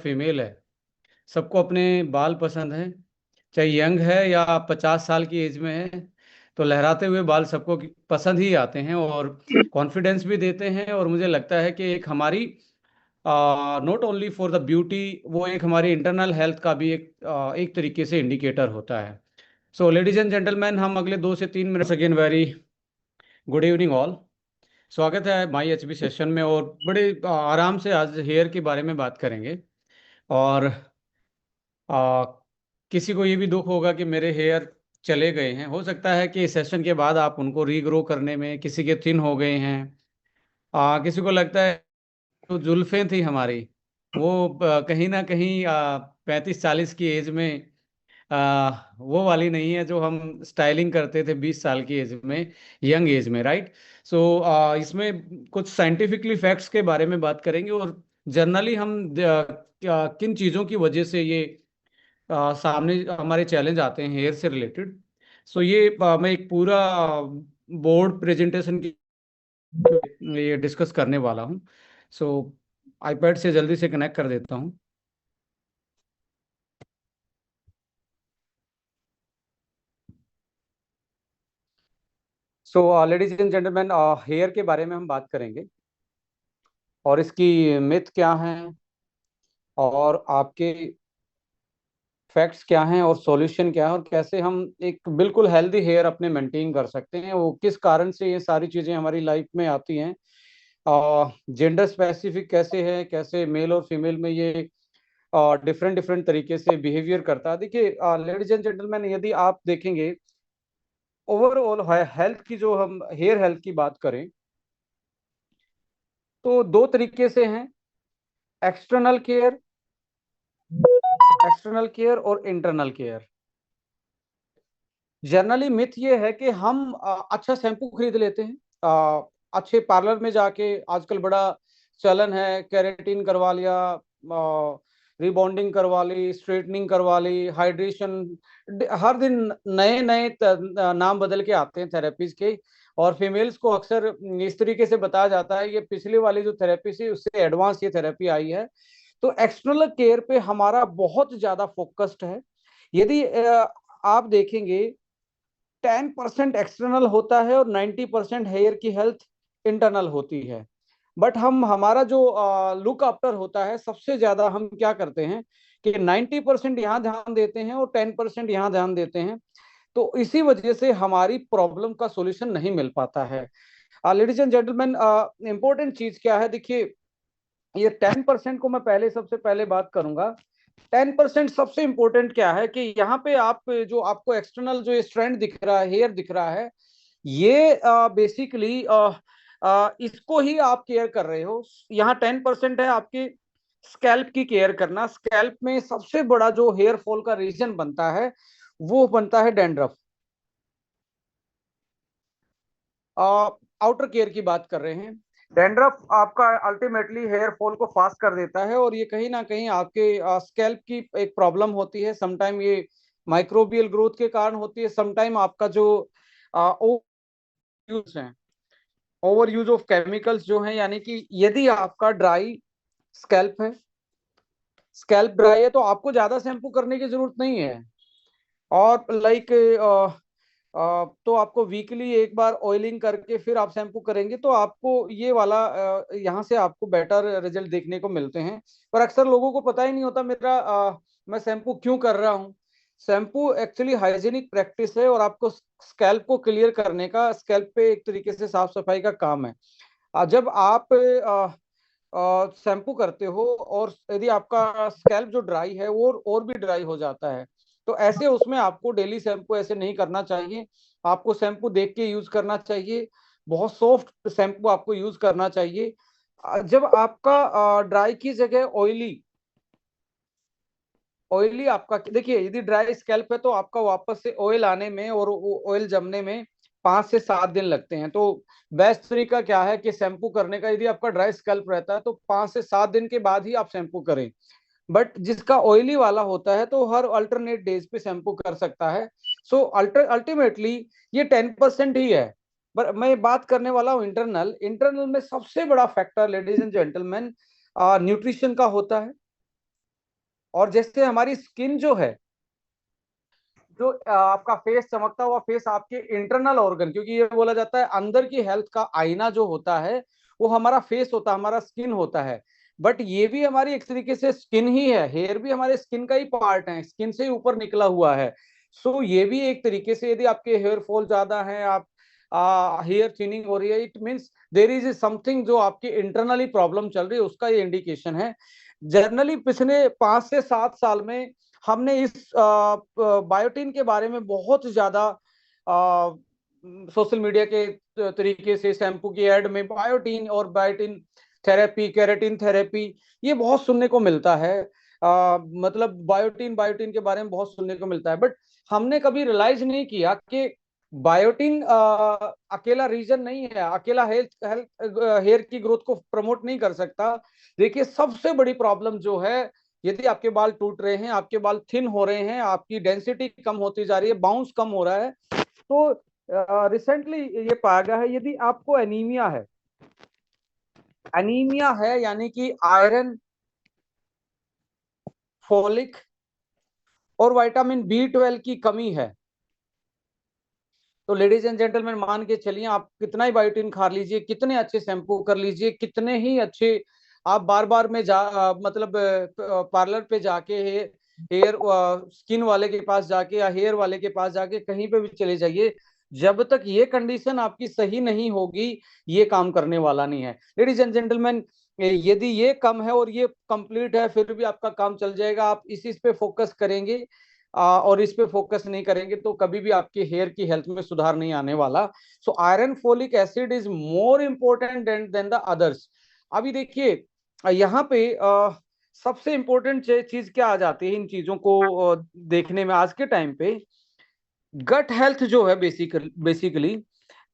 Female है, सबको अपने बाल पसंद हैं। चाहे यंग है या 50 साल की एज में है, तो लहराते हुए बाल सबको पसंद ही आते हैं और कॉन्फिडेंस भी देते हैं। और मुझे लगता है कि एक हमारी not only for the beauty, वो एक हमारी इंटरनल हेल्थ का भी एक तरीके से इंडिकेटर होता है। सो लेडीज एंड जेंटलमैन, हम अगले 2 से 3 minute again very good evening all. स्वागत है माई एचबी सेशन में। और बड़े आराम से आज हेयर के बारे में बात करेंगे। और आ, किसी को ये भी दुख होगा कि मेरे हेयर चले गए हैं। हो सकता है कि इस सेशन के बाद आप उनको रीग्रो करने में, किसी के थिन हो गए हैं, किसी को लगता है जो जुल्फें थी हमारी वो कहीं ना कहीं 35-40 की एज में वो वाली नहीं है जो हम स्टाइलिंग करते थे 20 साल की एज में, यंग एज में, राइट। सो इसमें कुछ साइंटिफिकली फैक्ट्स के बारे में बात करेंगे और जनरली हम किन चीज़ों की वजह से ये सामने हमारे चैलेंज आते हैं हेयर से रिलेटेड। सो ये मैं एक पूरा बोर्ड प्रेजेंटेशन की ये डिस्कस करने वाला हूँ। सो आईपैड से जल्दी से कनेक्ट कर देता हूँ। So ladies and gentleman, hair के बारे में हम बात करेंगे और इसकी मिथ क्या है और आपके फैक्ट्स क्या हैं और सॉल्यूशन क्या है और कैसे हम एक बिल्कुल हेल्दी हेयर अपने मेंटेन कर सकते हैं, वो किस कारण से ये सारी चीज़ें हमारी लाइफ में आती हैं। जेंडर स्पेसिफिक कैसे है, कैसे मेल और फीमेल में ये डिफरेंट डिफरेंट तरीके से बिहेवियर करता है। देखिए लेडीज एंड जेंटलमैन, यदि आप देखेंगे ओवरऑल हेल्थ की, जो हम हेयर हेल्थ की बात करें तो दो तरीके से हैं। एक्सटर्नल केयर, एक्सटर्नल केयर और इंटरनल केयर। जनरली मिथ ये है कि हम अच्छा शैम्पू खरीद लेते हैं, अच्छे पार्लर में जाके, आजकल बड़ा चलन है, केराटिन करवा लिया, रिबॉन्डिंग करवा ली, स्ट्रेटनिंग करवा ली, हाइड्रेशन, हर दिन नए नए नाम बदल के आते हैं थेरेपीज के। और फीमेल्स को अक्सर इस तरीके से बताया जाता है ये पिछले वाली जो थेरेपी थी उससे एडवांस ये थेरेपी आई है। तो एक्सटर्नल केयर पे हमारा बहुत ज्यादा फोकस्ड है। यदि आप देखेंगे 10% एक्सटर्नल होता है और 90% हेयर की हेल्थ इंटरनल होती है। बट हम हमारा जो लुक आफ्टर होता है, सबसे ज्यादा हम क्या करते हैं कि 90% यहाँ ध्यान देते हैं और 10% यहाँ ध्यान देते हैं। तो इसी वजह से हमारी प्रॉब्लम का सॉल्यूशन नहीं मिल पाता है। लेडीज एंड जेंटलमैन, इंपॉर्टेंट चीज क्या है, देखिए ये 10% को मैं पहले सबसे पहले बात करूंगा। 10% सबसे इंपॉर्टेंट क्या है कि यहाँ पे आप जो आपको एक्सटर्नल जो स्ट्रैंड दिख रहा है, हेयर दिख रहा है, ये बेसिकली इसको ही आप केयर कर रहे हो। यहाँ 10% है आपकी स्कैल्प की केयर करना। स्कैल्प में सबसे बड़ा जो हेयर फॉल का रीजन बनता है वो बनता है डैंड्रफ। आउटर केयर की बात कर रहे हैं। डैंड्रफ आपका अल्टीमेटली हेयर फॉल को फास्ट कर देता है और ये कहीं ना कहीं आपके स्कैल्प की एक प्रॉब्लम होती है। समटाइम ये माइक्रोबियल ग्रोथ के कारण होती है, समटाइम आपका जो यूज है, ओवर यूज ऑफ केमिकल्स जो है, यानी कि यदि आपका ड्राई स्कैल्प है, स्कैल्प ड्राई है, तो आपको ज्यादा शैम्पू करने की जरूरत नहीं है। और लाइक तो आपको वीकली एक बार ऑयलिंग करके फिर आप शैम्पू करेंगे तो आपको ये वाला यहाँ से आपको बेटर रिजल्ट देखने को मिलते हैं। पर अक्सर लोगों को पता ही नहीं होता मेरा मैं शैम्पू क्यों कर रहा हूँ। शैम्पू एक्चुअली हाइजीनिक प्रैक्टिस है और आपको स्कैल्प को क्लियर करने का, स्कैल्प पे एक तरीके से साफ सफाई का काम है। जब आप शैम्पू करते हो और यदि आपका स्कैल्प जो ड्राई है वो और भी ड्राई हो जाता है, तो ऐसे उसमें आपको डेली शैम्पू ऐसे नहीं करना चाहिए। आपको शैम्पू देख के यूज करना चाहिए। बहुत सॉफ्ट शैम्पू आपको यूज करना चाहिए। जब आपका ड्राई की जगह ऑयली, ऑयली आपका देखिए, यदि ड्राई स्कैल्प है तो आपका वापस से ऑयल आने में और ऑयल जमने में 5 से 7 दिन लगते हैं। तो बेस्ट तरीका क्या है कि शैम्पू करने का, यदि आपका ड्राई स्कैल्प रहता है तो 5 से 7 दिन के बाद ही आप शैम्पू करें। बट जिसका ऑयली वाला होता है तो हर अल्टरनेट डेज पे शैम्पू कर सकता है। सो अल्टीमेटली ये 10% ही है। पर मैं बात करने वाला हूँ इंटरनल। इंटरनल में सबसे बड़ा factor ladies and gentleman nutrition का होता है। और जैसे हमारी स्किन जो है, जो आपका फेस, चमकता हुआ फेस आपके इंटरनल ऑर्गन, क्योंकि ये बोला जाता है अंदर की हेल्थ का आईना जो होता है वो हमारा फेस होता है, हमारा स्किन होता है। बट ये भी हमारी एक तरीके से स्किन ही है, हेयर भी हमारे स्किन का ही पार्ट है, स्किन से ही ऊपर निकला हुआ है। सो ये भी एक तरीके से, यदि आपके हेयर फॉल ज्यादा है, आप हेयर थिनिंग हो रही है, it means there is something जो आपकी इंटरनली प्रॉब्लम चल रही है, उसका ये इंडिकेशन है। जनरली पिछले 5 से 7 साल में हमने इस बायोटिन के बारे में बहुत ज्यादा सोशल मीडिया के तरीके से, शैम्पू की एड में बायोटिन और बायोटिन थेरेपी, केराटिन थेरेपी, ये बहुत सुनने को मिलता है। मतलब बायोटिन बायोटिन के बारे में बहुत सुनने को मिलता है, बट हमने कभी रियलाइज नहीं किया कि बायोटिन अकेला रीजन नहीं है, अकेला हेल्थ हेल्थ हेयर की ग्रोथ को प्रमोट नहीं कर सकता। देखिए सबसे बड़ी प्रॉब्लम जो है, यदि आपके बाल टूट रहे हैं, आपके बाल थिन हो रहे हैं, आपकी डेंसिटी कम होती जा रही है, बाउंस कम हो रहा है, तो रिसेंटली ये पाया गया है, यदि आपको एनीमिया है, एनीमिया है यानी कि आयरन, फोलिक और विटामिन बी 12 की कमी है, तो लेडीज एंड जेंटलमैन मान के चलिए, आप कितना ही बायोटिन खा लीजिए, कितने अच्छे शैम्पू कर लीजिए, कितने ही अच्छे आप बार बार में मतलब पार्लर पे जाके, हेयर स्किन वाले के पास जाके या हेयर वाले के पास जाके कहीं पे भी चले जाइए, जब तक ये कंडीशन आपकी सही नहीं होगी, ये काम करने वाला नहीं है। लेडीज एंड जेंटलमैन, यदि ये कम है और ये कंप्लीट है, फिर भी आपका काम चल जाएगा, आप इसी पे फोकस करेंगे और इस पे फोकस नहीं करेंगे तो कभी भी आपके हेयर की हेल्थ में सुधार नहीं आने वाला। सो iron folic acid is more important then the others. अभी देखिए यहाँ पे सबसे इम्पोर्टेंट चीज क्या आ जाती है इन चीजों को देखने में आज के टाइम पे, गट हेल्थ जो है, basically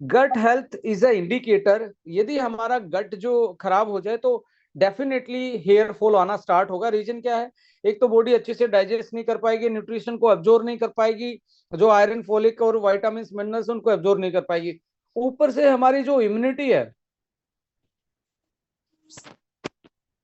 gut health is a indicator. यदि हमारा गट जो खराब हो जाए तो डेफिनेटली हेयर फॉल आना स्टार्ट होगा। रीजन क्या है? एक तो बॉडी अच्छे से डाइजेस्ट नहीं कर पाएगी, न्यूट्रिशन को एब्जॉर्ब नहीं कर पाएगी, जो आयरन फोलिक और विटामिन मिनरल्स उनको एब्जॉर्ब नहीं कर पाएगी। ऊपर से हमारी जो इम्यूनिटी है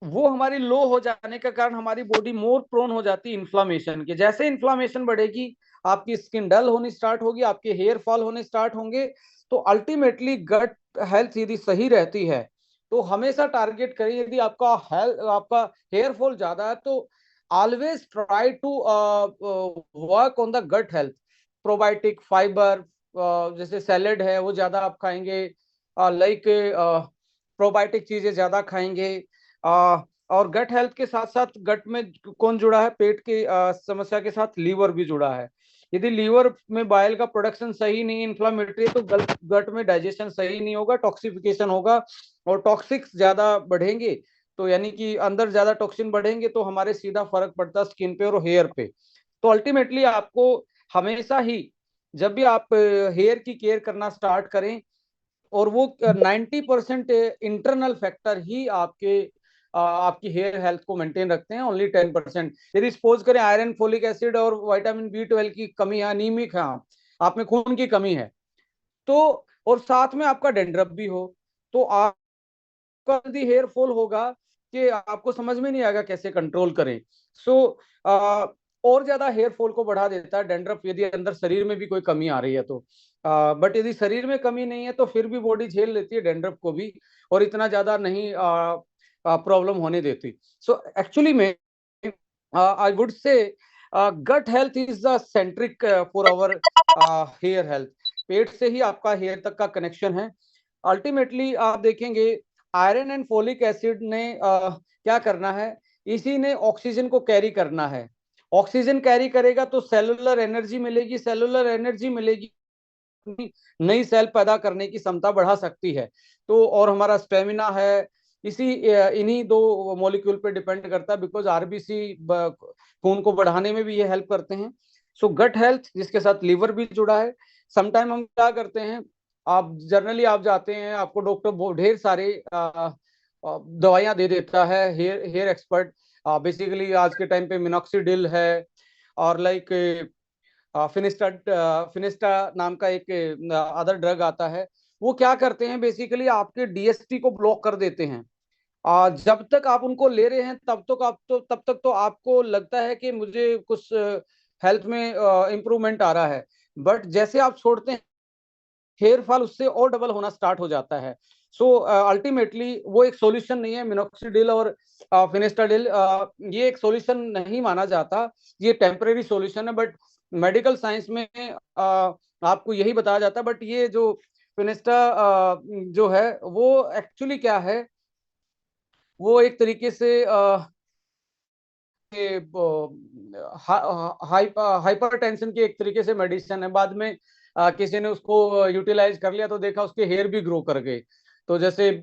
वो हमारी लो हो जाने के कारण हमारी बॉडी मोर प्रोन हो जाती है इन्फ्लामेशन के। जैसे इन्फ्लामेशन बढ़ेगी, आपकी स्किन डल होनी स्टार्ट होगी, आपके हेयर फॉल होने स्टार्ट होंगे। तो अल्टीमेटली गट हेल्थ यदि सही रहती है तो हमेशा टारगेट करिए, यदि आपका हेल्थ, आपका हेयर फॉल ज्यादा है तो always try to work on the gut health. Probiotic fibre, जैसे सैलेड है वो ज्यादा आप खाएंगे, लाइक प्रोबायोटिक चीजें ज्यादा खाएंगे। और गट हेल्थ के साथ साथ गट में कौन जुड़ा है? पेट की समस्या के साथ लीवर भी जुड़ा है। यदि लीवर में बाइल का प्रोडक्शन सही नहीं, इन्फ्लामेटरी, तो गट में डाइजेशन सही नहीं होगा, टॉक्सिफिकेशन होगा और टॉक्सिक्स ज्यादा बढ़ेंगे, तो यानी कि अंदर ज्यादा टॉक्सिन बढ़ेंगे तो हमारे सीधा फर्क पड़ता है स्किन पे और हेयर पे। तो अल्टीमेटली आपको हमेशा ही, जब भी आप हेयर की केयर करना स्टार्ट करें, और वो 90% इंटरनल फैक्टर ही आपकी हेयर हेल्थ को मेंटेन रखते हैं, ओनली 10%। यदि सपोज करें आयरन, फोलिक एसिड और विटामिन बी 12 की कमी है, अनीमिक है आप में खून की कमी है, तो और साथ में आपका डेंड्रफ भी हो, तो आपका जल्दी हेयर फॉल होगा कि आपको समझ में नहीं आएगा कैसे कंट्रोल करें। सो और ज्यादा हेयर फॉल को बढ़ा देता है डेंड्रफ, यदि अंदर शरीर में भी कोई कमी आ रही है तो। बट यदि शरीर में कमी नहीं है तो फिर भी बॉडी झेल लेती है डेंड्रफ को भी, और इतना ज्यादा नहीं प्रॉब्लम होने देती। सो एक्चुअली में I would say gut health is the centric for our hair health. पेट से ही आपका हेयर तक का कनेक्शन है। अल्टीमेटली आप देखेंगे आयरन एंड फोलिक एसिड ने क्या करना है, इसी ने ऑक्सीजन को कैरी करना है। ऑक्सीजन कैरी करेगा तो सेलुलर एनर्जी मिलेगी, सेलुलर एनर्जी मिलेगी, नई सेल पैदा करने की क्षमता बढ़ा सकती है। तो और हमारा स्टेमिना है, इसी इन्हीं दो मॉलिक्यूल पे डिपेंड करता है, बिकॉज आरबीसी खून को बढ़ाने में भी ये हेल्प करते हैं। सो गट हेल्थ जिसके साथ लीवर भी जुड़ा है। समटाइम हम क्या करते हैं, आप जनरली आप जाते हैं, आपको डॉक्टर ढेर सारे दवाइयां दे देता है, हेयर हेयर एक्सपर्ट। बेसिकली आज के टाइम पे मिनॉक्सिडिल है, और लाइक फिनिस्टा, फिनिस्टा नाम का एक अदर ड्रग आता है। वो क्या करते हैं, बेसिकली आपके डीएसटी को ब्लॉक कर देते हैं, जब तक आप उनको ले रहे हैं तब तक तो आपको लगता है कि मुझे कुछ हेल्थ में इम्प्रूवमेंट आ रहा है। बट जैसे आप छोड़ते हैं, हेयर फॉल उससे और डबल होना स्टार्ट हो जाता है। सो अल्टीमेटली वो एक सॉल्यूशन नहीं है, मिनोक्सिडिल और फिनेस्टाडिल ये एक सॉल्यूशन नहीं माना जाता, ये टेम्परेरी सॉल्यूशन है। बट मेडिकल साइंस में आपको यही बताया जाता है। बट ये जो फिनेस्टा जो है वो एक्चुअली क्या है, वो एक तरीके से हाइपर टेंशन की एक तरीके से मेडिसिन है। बाद में किसी ने उसको यूटिलाइज कर लिया तो देखा उसके हेयर भी ग्रो कर गए। तो जैसे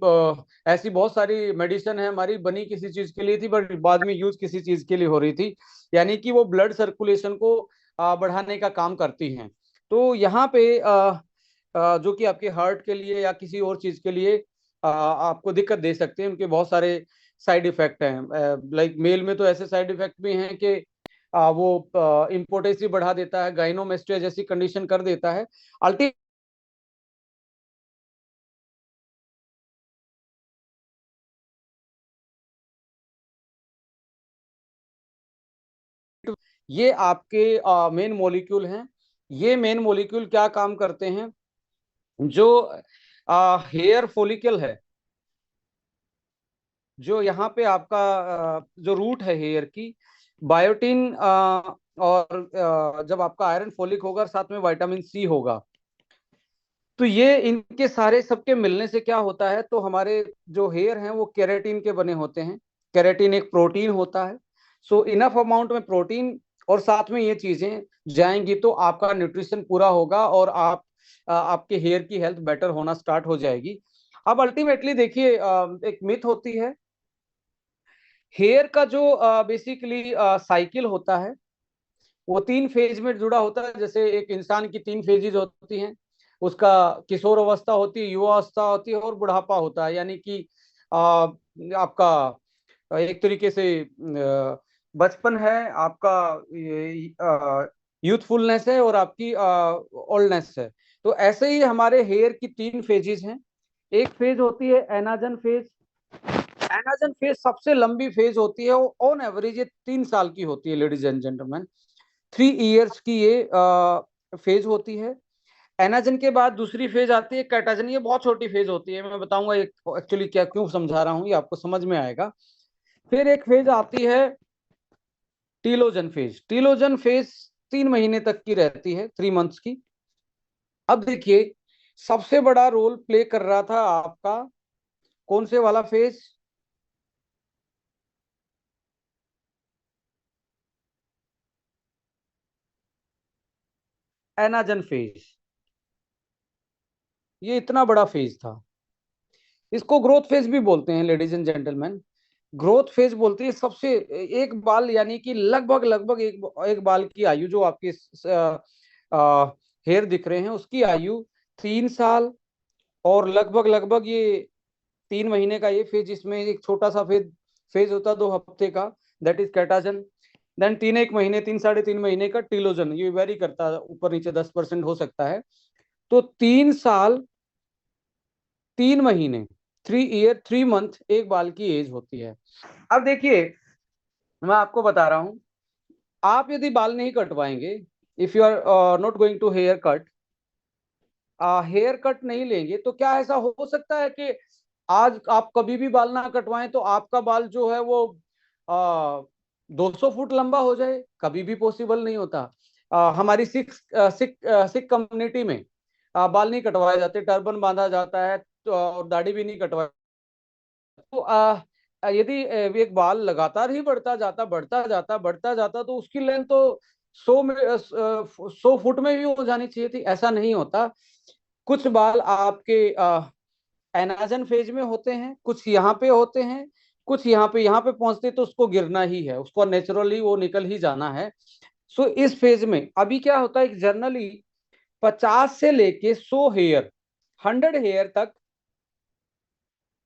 ऐसी बहुत सारी मेडिसिन है हमारी, बनी किसी चीज के लिए थी बट बाद में यूज किसी चीज के लिए हो रही थी, यानी कि वो ब्लड सर्कुलेशन को बढ़ाने का काम करती हैं। तो यहाँ पे जो कि आपके हार्ट के लिए या किसी और चीज के लिए आपको दिक्कत दे सकते हैं, उनके बहुत सारे साइड इफेक्ट हैं। लाइक मेल में तो ऐसे साइड इफेक्ट भी हैं कि वो इम्पोर्टेंसी बढ़ा देता है, गाइनोमेस्टिया जैसी कंडीशन कर देता है। अल्टीमेटली ये आपके मेन मॉलिक्यूल हैं। ये मेन मॉलिक्यूल क्या काम करते हैं, जो हेयर फॉलिकल है, जो यहाँ पे आपका जो रूट है हेयर की, बायोटिन और जब आपका आयरन फॉलिक होगा और साथ में विटामिन सी होगा, तो ये इनके सारे सबके मिलने से क्या होता है, तो हमारे जो हेयर हैं वो केराटिन के बने होते हैं। केराटिन एक प्रोटीन होता है। सो इनफ अमाउंट में प्रोटीन और साथ में ये चीजें जाएंगी तो आपका न्यूट्रिशन पूरा होगा और आपके हेयर की हेल्थ बेटर होना स्टार्ट हो जाएगी। अब अल्टीमेटली देखिए, एक मिथ होती है, हेयर का जो बेसिकली साइकिल होता है वो 3 फेज में जुड़ा होता है। जैसे एक इंसान की 3 फेजेज होती हैं, उसका किशोर अवस्था होती है, युवा अवस्था होती है और बुढ़ापा होता है। यानी कि आपका एक तरीके से बचपन है आपका, यूथफुलनेस है और आपकी ओल्डनेस है। तो ऐसे ही हमारे हेयर की 3 फेजेज हैं। एक फेज होती है एनाजन फेज। एनाजन फेज सबसे लंबी फेज होती है, ऑन एवरेज ये 3 साल की होती है लेडीज एंड जेंटलमैन। 3 इयर्स की ये फेज होती है। एनाजन के बाद दूसरी फेज आती है कैटाजन, ये बहुत छोटी फेज होती है, मैं बताऊंगा एक्चुअली क्या क्यों समझा रहा हूँ, ये आपको समझ में आएगा। फिर एक फेज आती है टीलोजन फेज। टीलोजन फेज 3 महीने तक की रहती है, 3 मंथ्स की। अब देखिए, सबसे बड़ा रोल प्ले कर रहा था आपका कौन से वाला फेज, एनाजन फेज। ये इतना बड़ा फेज था, इसको ग्रोथ फेज भी बोलते हैं ladies and gentleman. Growth phase बोलते हैं सबसे, एक बाल यानी कि लगभग लगभग एक बाल की आयु जो आपके हेयर दिख रहे हैं उसकी आयु 3 साल, और लगभग लगभग ये 3 महीने का ये फेज, इसमें एक छोटा सा फेज फेज होता है 2 हफ्ते का, दैट इज कैटाजन। देन 3 1 महीने, 3 साढ़े 3 महीने का टीलोजन, ये वेरी करता है, ऊपर नीचे 10% हो सकता है। तो 3 साल 3 महीने, 3 ईयर 3 मंथ एक बाल की एज होती है। अब देखिए, मैं आपको बता रहा हूं, आप यदि बाल नहीं कटवाएंगे, if you are not going to haircut, haircut नहीं लेंगे, तो क्या ऐसा हो सकता है कि आज आप कभी भी बाल ना कटवाएं तो आपका बाल जो है वो 200 फुट लंबा हो जाए? कभी भी पॉसिबल नहीं होता। हमारी सिख सिख सिख कम्युनिटी में बाल नहीं कटवाए जाते, टर्बन बांधा जाता है, तो और दाढ़ी भी नहीं कटवाई। तो यदि एक बाल लगातार ही बढ़ता जाता तो उसकी लेंथ तो 100 फुट में भी हो जानी चाहिए थी, ऐसा नहीं होता। कुछ बाल आपके एनाजन फेज में होते हैं, कुछ यहाँ पे होते हैं, कुछ यहाँ पे पहुंचते तो उसको गिरना ही है, उसको नेचुरली वो निकल ही जाना है। सो इस फेज में अभी क्या होता है, जनरली 50 से लेके 100 हेयर तक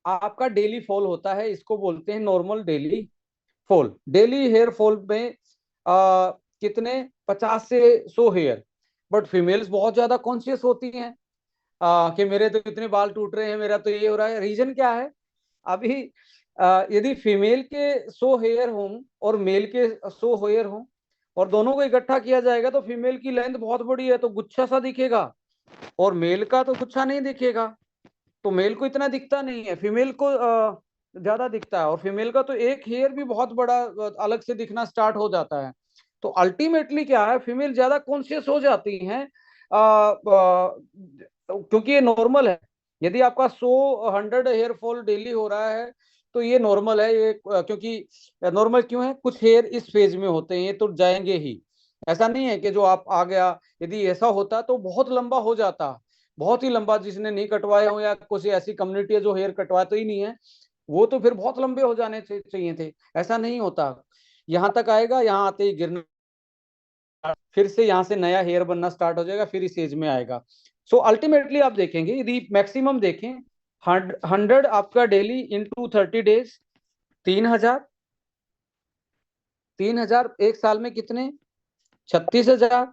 आपका डेली फॉल होता है, इसको बोलते हैं normal daily fall. Daily hair fall में कितने, 50 से 100 हेयर। बट फीमेल्स बहुत ज्यादा कॉन्शियस होती हैं कि मेरे तो इतने बाल टूट रहे हैं, मेरा तो ये हो रहा है। रीजन क्या है, अभी यदि फीमेल के 100 हेयर हों और मेल के 100 हेयर हों और दोनों को इकट्ठा किया जाएगा तो फीमेल की लेंथ बहुत बड़ी है तो गुच्छा सा दिखेगा, और मेल का तो गुच्छा नहीं दिखेगा। तो मेल को इतना दिखता नहीं है, फीमेल को ज्यादा दिखता है, और फीमेल का तो एक हेयर भी बहुत बड़ा अलग से दिखना स्टार्ट हो जाता है। तो अल्टीमेटली क्या है, फीमेल ज्यादा कॉन्शियस हो जाती हैं, क्योंकि ये नॉर्मल है। यदि आपका 100 हेयर फॉल डेली हो रहा है तो ये नॉर्मल है, ये क्योंकि नॉर्मल क्यों है, कुछ हेयर इस फेज में होते हैं, ये तो जाएंगे ही। ऐसा नहीं है कि जो आप आ गया, यदि ऐसा होता तो बहुत लंबा हो जाता, बहुत ही लंबा, जिसने नहीं कटवाए हो या कुछ ऐसी कम्युनिटी है जो हेयर कटवाते ही नहीं है, वो तो फिर बहुत लंबे हो जाने चाहिए थे। ऐसा नहीं होता, यहाँ तक आएगा, यहाँ आते ही गिरना, फिर से यहाँ से नया हेयर बनना स्टार्ट हो जाएगा, फिर इस एज में आएगा। सो अल्टीमेटली आप देखेंगे, यदि मैक्सिमम देखें 100 आपका डेली इंटू 30 डेज, 3,000, 3,000 एक साल में कितने, 36,000।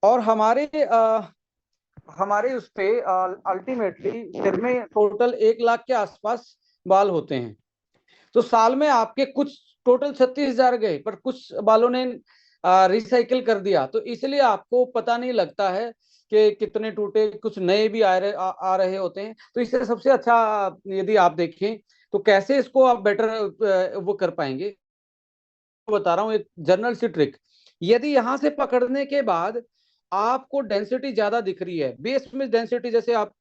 और हमारे उस पे अल्टीमेटली सिर में टोटल 1 लाख के आसपास बाल होते हैं। तो साल में आपके कुछ टोटल 36,000 गए, पर कुछ बालों ने रिसाइकिल कर दिया, तो इसलिए आपको पता नहीं लगता है कि कितने टूटे, कुछ नए भी आ रहे होते हैं। तो इससे सबसे अच्छा यदि आप देखें तो कैसे इसको आप बेटर वो कर पाएंगे, बता रहा हूँ एक जनरल सी ट्रिक। यदि यहां से पकड़ने के बाद आपको डेंसिटी ज्यादा दिख रही है, बेस में डेंसिटी, जैसे आप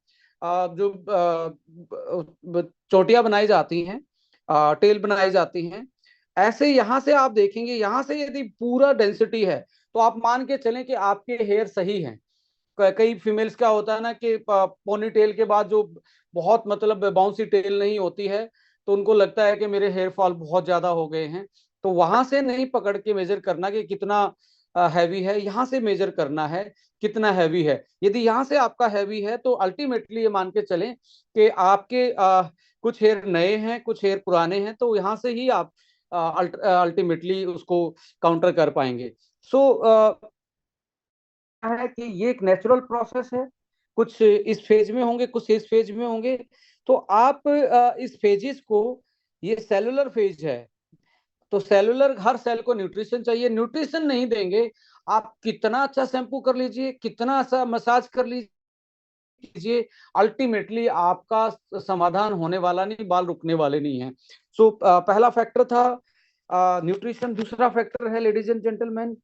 जो चोटियां बनाई जाती हैं, टेल बनाई जाती हैं, ऐसे यहां से आप देखेंगे, यहां से यदि पूरा डेंसिटी है तो आप मान के चलें कि आपके हेयर सही हैं। कई फीमेल्स क्या होता है ना कि पोनी टेल के बाद जो बहुत मतलब बाउंसी टेल नहीं होती है, तो उनको लगता है कि मेरे हेयर फॉल बहुत ज्यादा हो गए हैं। तो वहां से नहीं पकड़ के मेजर करना कि कितना हैवी है, यहाँ से मेजर करना है कितना हैवी है। यदि यहाँ से आपका हैवी है तो अल्टीमेटली ये मान के चलें कि आपके कुछ हेयर नए हैं, कुछ हेयर पुराने हैं, तो यहाँ से ही आप अल्टीमेटली उसको काउंटर कर पाएंगे। सो है कि ये एक नेचुरल प्रोसेस है, कुछ इस फेज में होंगे, कुछ इस फेज में होंगे। तो आप इस फेजेस को, ये सेलुलर फेज है, तो सेलुलर, हर सेल को न्यूट्रिशन चाहिए, न्यूट्रिशन नहीं देंगे, आप कितना अच्छा शैम्पू कर लीजिए, कितना अच्छा मसाज कर लीजिए, अल्टीमेटली आपका समाधान होने वाला नहीं, बाल रुकने वाले नहीं है। सो पहला फैक्टर था न्यूट्रिशन। दूसरा फैक्टर है ladies and gentleman,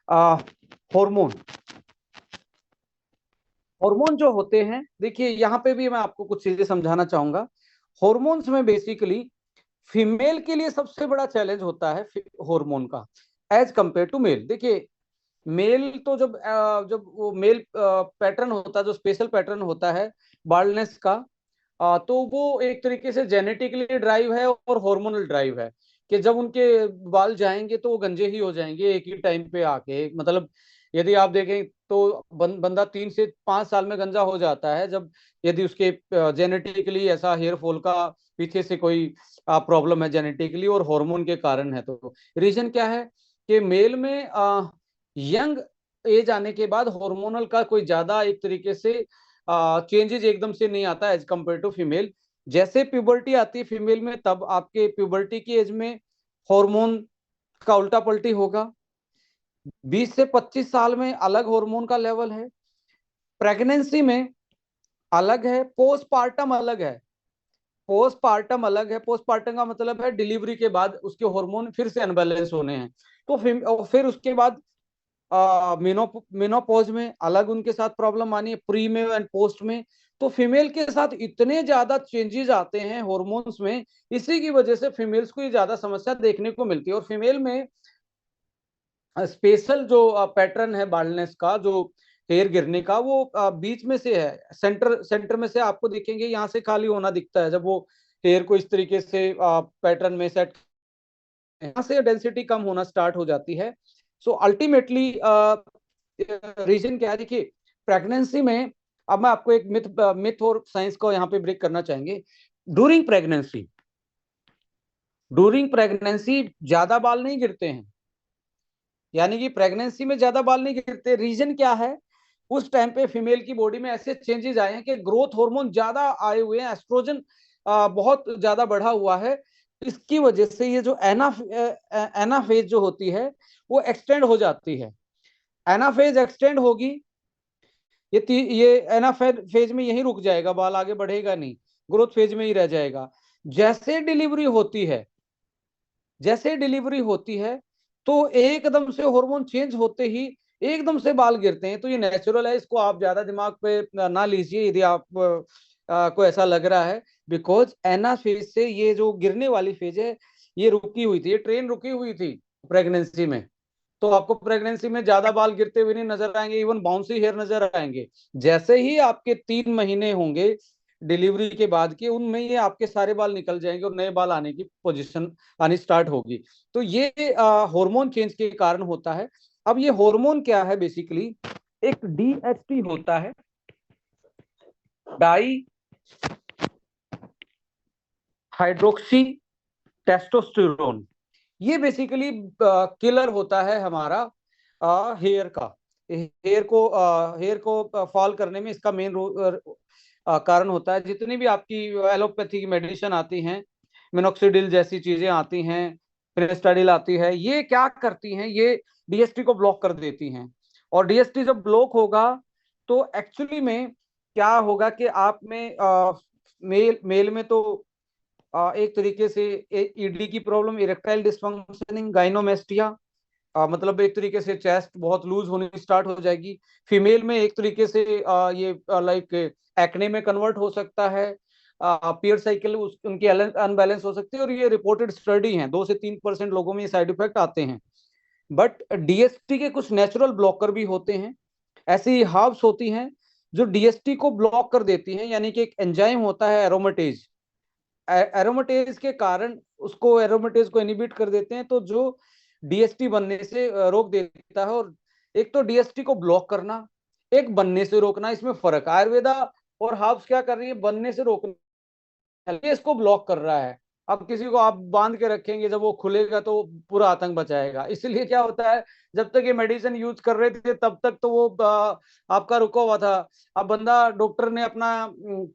hormone. Hormone जो होते हैं, देखिए यहाँ पे भी मैं आपको कुछ चीजें समझाना चाहूंगा। हार्मोन्स में बेसिकली फीमेल के लिए सबसे बड़ा चैलेंज होता है हार्मोन का, एज कंपेयर टू मेल। देखिए मेल तो जब वो मेल पैटर्न होता है, जो स्पेशल पैटर्न होता है बाल्डनेस का, तो वो एक तरीके से जेनेटिकली ड्राइव है और हार्मोनल ड्राइव है, कि जब उनके बाल जाएंगे तो वो गंजे ही हो जाएंगे एक ही टाइम पे आके। मतलब यदि आप देखें तो बंदा 3 से 5 साल में गंजा हो जाता है, जब यदि उसके जेनेटिकली ऐसा हेयर फॉल का पीछे से कोई प्रॉब्लम है जेनेटिकली और हार्मोन के कारण है। तो रीजन क्या है कि मेल में यंग एज आने के बाद हार्मोनल का कोई ज्यादा एक तरीके से चेंजेस एकदम से नहीं आता एज कम्पेयर टू फीमेल। जैसे प्यूबर्टी आती है फीमेल में, तब आपके प्यूबर्टी की एज में हार्मोन का उल्टा पलटी होगा। 20 से 25 साल में अलग हार्मोन का लेवल है, प्रेगनेंसी में अलग है, पोस्टपार्टम अलग है। पोस्टपार्टम अलग है, पोस्टपार्टम का मतलब है डिलीवरी के बाद उसके हार्मोन फिर से अनबैलेंस होने हैं। तो फिर उसके बाद मेनोपॉज में अलग उनके साथ प्रॉब्लम आनी है, प्री में एंड पोस्ट में। तो फीमेल के साथ इतने ज्यादा चेंजेस आते हैं हॉर्मोन्स में, इसी की वजह से फीमेल्स को ये ज्यादा समस्या देखने को मिलती है। और फीमेल में स्पेशल जो पैटर्न है बाल्डनेस का, जो हेयर गिरने का, वो बीच में से है, सेंटर सेंटर में से आपको दिखेंगे, यहाँ से खाली होना दिखता है जब वो हेयर को इस तरीके से पैटर्न में सेट, यहाँ से डेंसिटी कम होना स्टार्ट हो जाती है। सो अल्टीमेटली रीजन क्या है, देखिए प्रेगनेंसी में, अब मैं आपको एक मिथ मिथ और साइंस को यहाँ पे ब्रेक करना चाहेंगे। ड्यूरिंग प्रेगनेंसी, ड्यूरिंग प्रेगनेंसी ज्यादा बाल नहीं गिरते हैं, यानी कि प्रेगनेंसी में ज्यादा बाल नहीं गिरते। रीजन क्या है, उस टाइम पे फीमेल की बॉडी में ऐसे चेंजेस आए हैं कि ग्रोथ हार्मोन ज्यादा आए हुए हैं, एस्ट्रोजन बहुत ज्यादा बढ़ा हुआ है। इसकी वजह से ये जो एनाफेज जो होती है वो एक्सटेंड हो जाती है। एनाफेज एक्सटेंड होगी, ये एनाफेज में यही रुक जाएगा, बाल आगे बढ़ेगा नहीं, ग्रोथ फेज में ही रह जाएगा। जैसे डिलीवरी होती है, जैसे डिलीवरी होती है तो एकदम से हार्मोन चेंज होते ही एकदम से बाल गिरते हैं। तो ये नेचुरल है, इसको आप ज्यादा दिमाग पे ना लीजिए यदि आप को ऐसा लग रहा है। बिकॉज एना फेज से ये जो गिरने वाली फेज है ये रुकी हुई थी, ये ट्रेन रुकी हुई थी प्रेगनेंसी में। तो आपको प्रेगनेंसी में ज्यादा बाल गिरते हुए नहीं नजर आएंगे, इवन बाउंसी हेयर नजर आएंगे। जैसे ही आपके 3 महीने होंगे डिलीवरी के बाद के, उनमें ये आपके सारे बाल निकल जाएंगे और नए बाल आने की पोजीशन आनी स्टार्ट होगी। तो ये हार्मोन चेंज के कारण होता है। अब ये हार्मोन क्या है, बेसिकली एक डीएचटी होता है, डाई हाइड्रोक्सी टेस्टोस्टेरोन। ये बेसिकली किलर होता है हमारा हेयर का। हेयर को फॉल करने में इसका मेन कारण होता है। जितनी भी आपकी एलोपैथी की मेडिसिन आती हैं, मिनोक्सिडिल जैसी चीजें आती हैं, फिनेस्टाडिल आती है, ये क्या करती हैं, ये डीएसटी को ब्लॉक कर देती हैं। और डीएसटी जब ब्लॉक होगा तो एक्चुअली में क्या होगा कि आप में मेल मेल में तो एक तरीके से ईडी की प्रॉब्लम, इरेक्टाइल डिसफंक्शनिंग, गाइनोमेस्टिया, मतलब एक तरीके से चेस्ट बहुत लूज होनी स्टार्ट हो जाएगी। फीमेल में एक तरीके से ये लाइक एक्ने में कन्वर्ट हो सकता है। पीरियड साइकिल उनकी अनबैलेंस हो सकती है, और ये रिपोर्टेड स्टडी हैं, 2 से 3% लोगों में ये साइड इफेक्ट आते हैं। बट डीएसटी के कुछ नेचुरल ब्लॉकर भी होते हैं। ऐसी हर्ब्स होती हैं जो डीएसटी को ब्लॉक कर देती हैं, यानी कि एक एंजाइम होता है एरोमेटेज, एरोमेटेज के कारण उसको, एरोमेटेज को इनिबिट कर देते हैं, तो जो डीएसटी बनने से रोक देता है। और एक तो डीएसटी को ब्लॉक करना, एक बनने से रोकना, इसमें फर्क। आयुर्वेदा और हर्ब्स क्या कर रही है, बनने से रोकना, इसको ब्लॉक कर रहा है। अब किसी को आप बांध के रखेंगे, जब वो खुलेगा तो पूरा आतंक बचाएगा। इसलिए क्या होता है, जब तक ये मेडिसिन यूज कर रहे थे तब तक तो वो आपका रुका हुआ था। अब बंदा, डॉक्टर ने अपना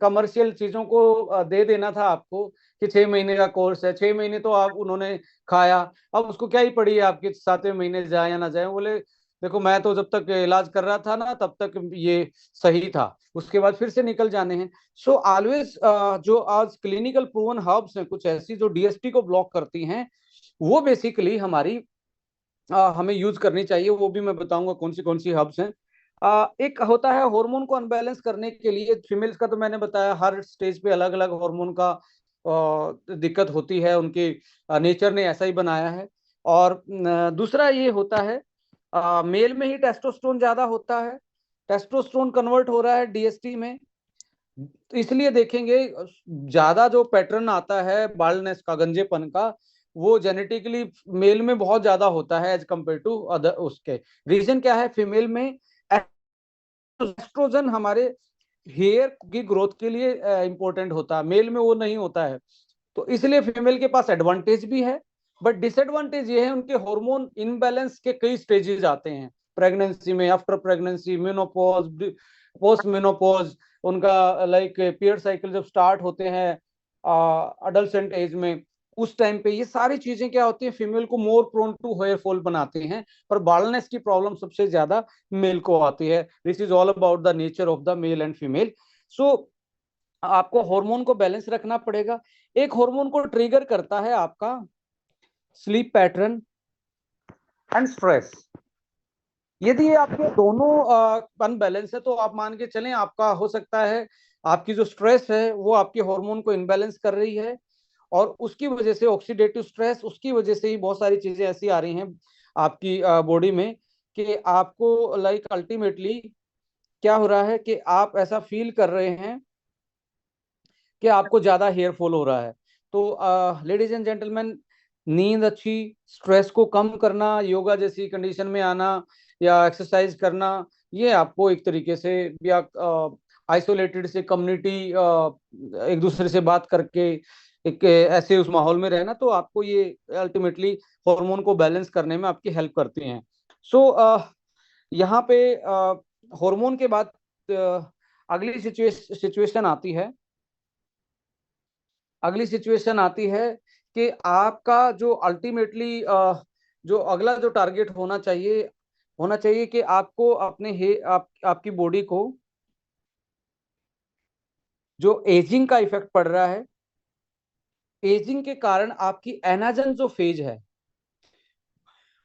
कमर्शियल चीजों को दे देना था आपको कि 6 महीने का कोर्स है, 6 महीने तो आप उन्होंने खाया। अब उसको क्या ही पड़ी है आपके 7वें महीने जाए या ना जाए। बोले देखो, मैं तो जब तक इलाज कर रहा था ना तब तक ये सही था, उसके बाद फिर से निकल जाने हैं। सो ऑलवेज जो आज क्लिनिकल प्रूवन हर्ब्स हैं कुछ ऐसी जो डीएसटी को ब्लॉक करती हैं, वो बेसिकली हमारी हमें यूज करनी चाहिए। वो भी मैं बताऊंगा कौन सी हर्ब्स हैं। एक होता है हार्मोन को अनबैलेंस करने के लिए, फीमेल्स का तो मैंने बताया, हर स्टेज पे अलग अलग हार्मोन का दिक्कत होती है, उनके नेचर ने ऐसा ही बनाया है। और दूसरा ये होता है, मेल में ही टेस्टोस्टेरोन ज्यादा होता है, टेस्टोस्टेरोन कन्वर्ट हो रहा है डीएसटी में। तो इसलिए देखेंगे ज्यादा जो पैटर्न आता है बाल्डनेस का, गंजेपन का, वो जेनेटिकली मेल में बहुत ज्यादा होता है एज कम्पेयर टू अदर। उसके रीजन क्या है, फीमेल में एस्ट्रोजन हमारे हेयर की ग्रोथ के लिए इंपॉर्टेंट होता है, मेल में वो नहीं होता है। तो इसलिए फीमेल के पास एडवांटेज भी है, बट डिसएडवांटेज ये है, उनके हार्मोन इनबैलेंस के कई स्टेजेस आते हैं प्रेगनेंसी में, after pregnancy, menopause, post menopause, उनका लाइक पीरियड साइकिल जब स्टार्ट होते हैं अडल्सेंट एज में, उस टाइम पे ये सारी चीजें क्या होती हैं, फीमेल को more prone to hair fall बनाते हैं। पर बाल्डनेस की प्रॉब्लम सबसे ज्यादा मेल को आती है। This is all about the nature of the male and female. So आपको हार्मोन को बैलेंस रखना पड़ेगा। एक हार्मोन को ट्रिगर करता है आपका स्लीप पैटर्न एंड स्ट्रेस। यदि ये आपके दोनों अनबैलेंस है तो आप मान के चलें, आपका हो सकता है आपकी जो स्ट्रेस है वो आपके हार्मोन को इनबैलेंस कर रही है, और उसकी वजह से ऑक्सीडेटिव स्ट्रेस, उसकी वजह से ही बहुत सारी चीजें ऐसी आ रही हैं आपकी बॉडी में कि आपको लाइक अल्टीमेटली क्या हो रहा है कि आप ऐसा फील कर रहे हैं कि आपको ज्यादा हेयर फॉल हो रहा है। तो लेडीज एंड जेंटलमैन, नींद अच्छी, स्ट्रेस को कम करना, योगा जैसी कंडीशन में आना या एक्सरसाइज करना, ये आपको एक तरीके से, या आइसोलेटेड से कम्युनिटी, एक दूसरे से बात करके एक ऐसे उस माहौल में रहना, तो आपको ये अल्टीमेटली हार्मोन को बैलेंस करने में आपकी हेल्प करती हैं। सो यहाँ पे हार्मोन के बाद अगली सिचुएशन आती है अगली सिचुएशन आती है कि आपका जो अल्टीमेटली जो अगला जो टारगेट होना चाहिए कि आपको आपकी बॉडी को जो एजिंग का इफेक्ट पड़ रहा है, एजिंग के कारण आपकी एनाजन जो फेज है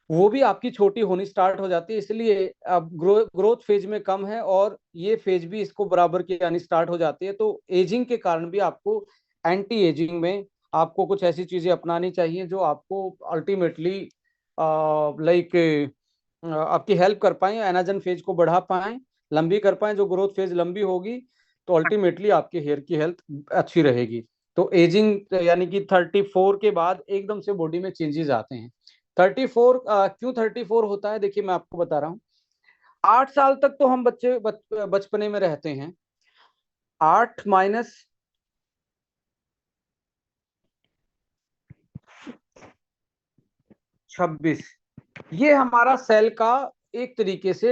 वो भी आपकी छोटी होनी स्टार्ट हो जाती है, इसलिए अब ग्रोथ फेज में कम है और ये फेज भी इसको बराबर की आनी स्टार्ट हो जाती है। तो एजिंग के कारण भी आपको एंटी एजिंग में आपको कुछ ऐसी चीजें अपनानी चाहिए जो आपको अल्टीमेटली लाइक आपकी हेल्प कर पाए, एनाजन फेज को बढ़ा पाए, लंबी कर पाए। जो ग्रोथ फेज लंबी होगी तो अल्टीमेटली आपके हेयर की हेल्थ अच्छी रहेगी। तो एजिंग यानी कि 34 के बाद एकदम से बॉडी में चेंजेस आते हैं। 34 क्यों 34 होता है, देखिए मैं आपको बता रहा हूँ। 8 साल तक तो हम बचपने में रहते हैं। 8 - 26, ये हमारा सेल का एक तरीके से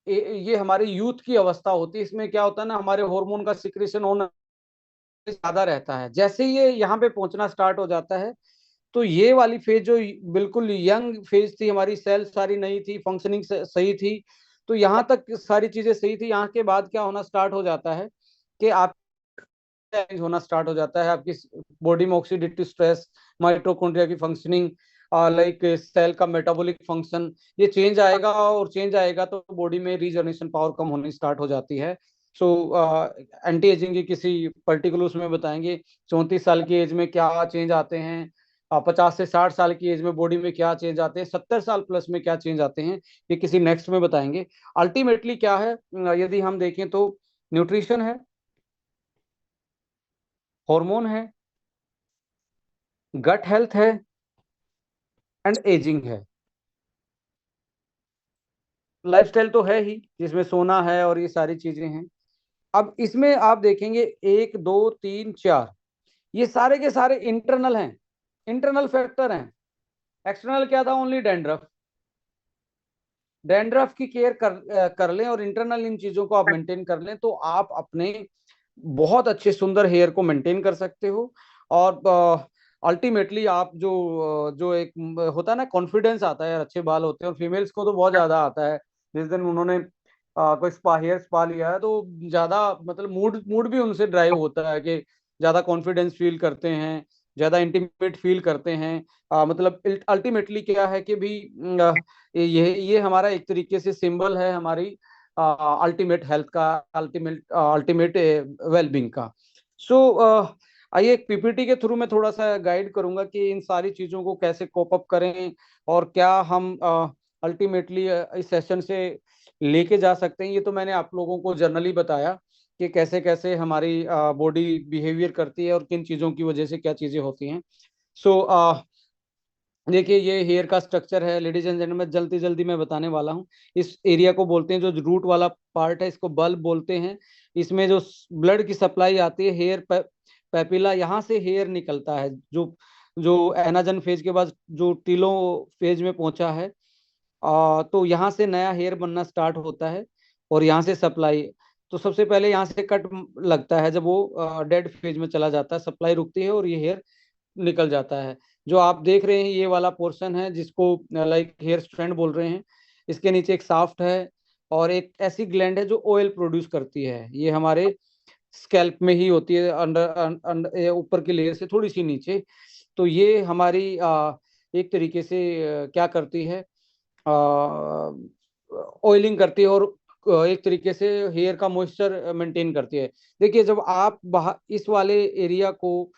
ये हमारी यूथ की अवस्था होती है। इसमें क्या होता है ना, हमारे हार्मोन का सिक्रेशन होना ज्यादा रहता है। जैसे ये यहाँ पे पहुंचना स्टार्ट हो जाता है तो ये वाली फेज जो बिल्कुल यंग फेज थी, हमारी सेल सारी नई थी, फंक्शनिंग सही थी, तो यहाँ तक सारी चीजें सही थी। यहाँ के बाद क्या होना स्टार्ट हो जाता है कि आप चेंज होना स्टार्ट हो जाता है। आपकी बॉडी में ऑक्सीडेटिव स्ट्रेस, माइटोकॉन्ड्रिया की फंक्शनिंग, लाइक सेल का मेटाबॉलिक फंक्शन, ये चेंज आएगा, और चेंज आएगा तो बॉडी में रीजनरेशन पावर कम होनी स्टार्ट हो जाती है। सो एंटी एजिंग की किसी पर्टिकुलर उसमें बताएंगे 34 साल की एज में क्या चेंज आते हैं, 50 से 60 साल की एज में बॉडी में क्या चेंज आते हैं, 70 साल प्लस में क्या चेंज आते हैं, ये किसी नेक्स्ट में बताएंगे। अल्टीमेटली क्या है, यदि हम देखें तो न्यूट्रिशन है, हार्मोन है, गट हेल्थ है, एंड एजिंग है। लाइफस्टाइल तो है ही जिसमें सोना है और ये सारी चीजें हैं। अब इसमें आप देखेंगे 1 2 3 4, ये सारे के सारे इंटरनल हैं, इंटरनल फैक्टर हैं। एक्सटर्नल क्या था, ओनली डैंड्रफ। डैंड्रफ की केयर कर लें और इंटरनल इन चीजों को आप मेंटेन कर लें तो आप अपने बहुत अच्छे सुंदर हेयर को मेंटेन कर सकते हो। और अल्टीमेटली आप जो एक होता है ना, कॉन्फिडेंस आता है यार, अच्छे बाल होते हैं। और फीमेल्स को तो बहुत ज्यादा आता है। जिस दिन उन्होंने कोई हेयर स्पा लिया है तो ज्यादा मतलब मूड मूड भी उनसे ड्राइव होता है कि ज्यादा कॉन्फिडेंस फील करते हैं, ज्यादा इंटीमेट फील करते हैं। मतलब अल्टीमेटली क्या है कि भी ये हमारा एक तरीके से सिंबल है हमारी अल्टीमेट हेल्थ का, अल्टीमेट वेलबींग का। सो आइए एक पीपीटी के थ्रू मैं थोड़ा सा गाइड करूंगा कि इन सारी चीजों को कैसे कोप अप करें और क्या हम अल्टीमेटली इस सेशन से लेके जा सकते हैं। ये तो मैंने आप लोगों को जनरली बताया कि कैसे कैसे हमारी बॉडी बिहेवियर करती है और किन चीजों की वजह से क्या चीजें होती हैं। सो देखिए ये हेयर का स्ट्रक्चर है लेडीज एंड जेंटलमैन, जल्दी जल्दी मैं बताने वाला हूँ। इस एरिया को बोलते हैं, जो रूट वाला पार्ट है इसको बल्ब बोलते हैं। इसमें जो ब्लड की सप्लाई आती है, हेयर पेपिला, यहाँ से हेयर निकलता है। जो जो एनाजन फेज के बाद जो टीलो फेज में पहुंचा है, तो यहाँ से नया हेयर बनना स्टार्ट होता है और यहाँ से सप्लाई। तो सबसे पहले यहाँ से कट लगता है, जब वो डेड फेज में चला जाता है सप्लाई रुकती है और ये हेयर निकल जाता है। जो आप देख रहे हैं ये वाला पोर्शन है जिसको लाइक हेयर स्ट्रैंड बोल रहे हैं। इसके नीचे एक साफ्ट है और एक ऐसी ग्लैंड है जो ऑयल प्रोड्यूस करती है। ये हमारे स्कैल्प में ही होती है, अंडर ऊपर की लेयर से थोड़ी सी नीचे। तो ये हमारी एक तरीके से क्या करती है, ऑयलिंग करती है और एक तरीके से हेयर का मॉइस्चर मेंटेन करती है। देखिए जब आप इस वाले एरिया को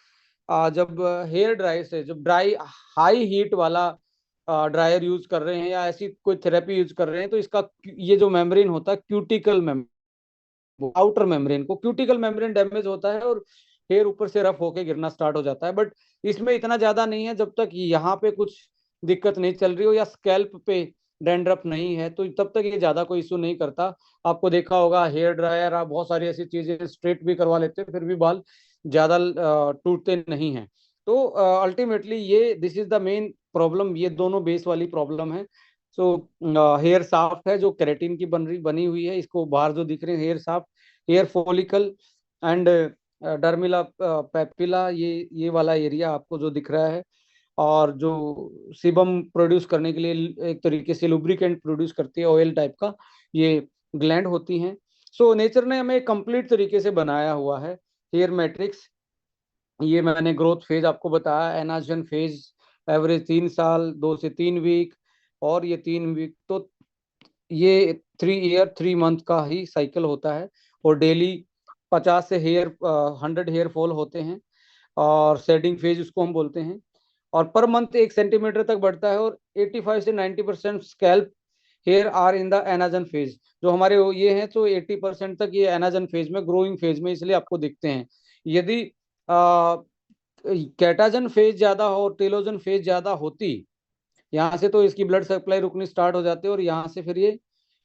जब हेयर ड्राई से, जब ड्राई हाई हीट वाला ड्रायर यूज कर रहे हैं या ऐसी कोई थेरेपी यूज कर रहे हैं, तो इसका ये जो मेम्ब्रेन होता है क्यूटिकल आउटर मेम्ब्रेन को, क्यूटिकल मेम्ब्रेन डैमेज होता है और हेयर ऊपर से रफ होके गिरना स्टार्ट हो जाता है। बट इसमें इतना ज्यादा नहीं है, जब तक यहाँ पे कुछ दिक्कत नहीं चल रही हो या स्कैल्प पे डैंड्रफ नहीं है तो तब तक ये ज्यादा कोई इशू नहीं करता। आपको देखा होगा हेयर ड्रायर, आप बहुत सारी ऐसी चीजें स्ट्रेट भी करवा लेते हैं फिर भी बाल ज्यादा टूटते नहीं हैं। तो अल्टीमेटली ये this is the main problem, ये दोनों बेस वाली प्रॉब्लम है। सो हेयर साफ्ट है जो केराटिन की बनी हुई है, इसको बाहर जो दिख रहे हैं hair shaft, hair follicle and dermal papilla, ये वाला एरिया आपको जो दिख रहा है, और जो सीबम प्रोड्यूस करने के लिए एक तरीके से लुब्रिकेंट प्रोड्यूस करती है, ऑयल टाइप का, ये ग्लैंड होती हैं। सो नेचर ने हमें कंप्लीट तरीके से बनाया हुआ है हेयर मैट्रिक्स। ये मैंने ग्रोथ फेज आपको बताया, एनाजन फेज एवरेज 3 साल 2 से 3 वीक, और ये 3 वीक, तो ये 3 ईयर 3 मंथ का ही साइकिल होता है। और डेली 100 हेयर फॉल होते हैं, और शेडिंग फेज उसको हम बोलते हैं, और पर मंथ 1 सेंटीमीटर तक बढ़ता है, और 85 से 90% scalp hair are in the anagen phase. जो हमारे ये हैं, तो 80% तक ये एनाजन फेज में, ग्रोइंग फेज में, इसलिए आपको दिखते हैं। यदि कैटाजन फेज ज्यादा हो और टेलोजन फेज ज्यादा होती, यहाँ से तो इसकी ब्लड सप्लाई रुकनी स्टार्ट हो जाती है, और यहाँ से फिर ये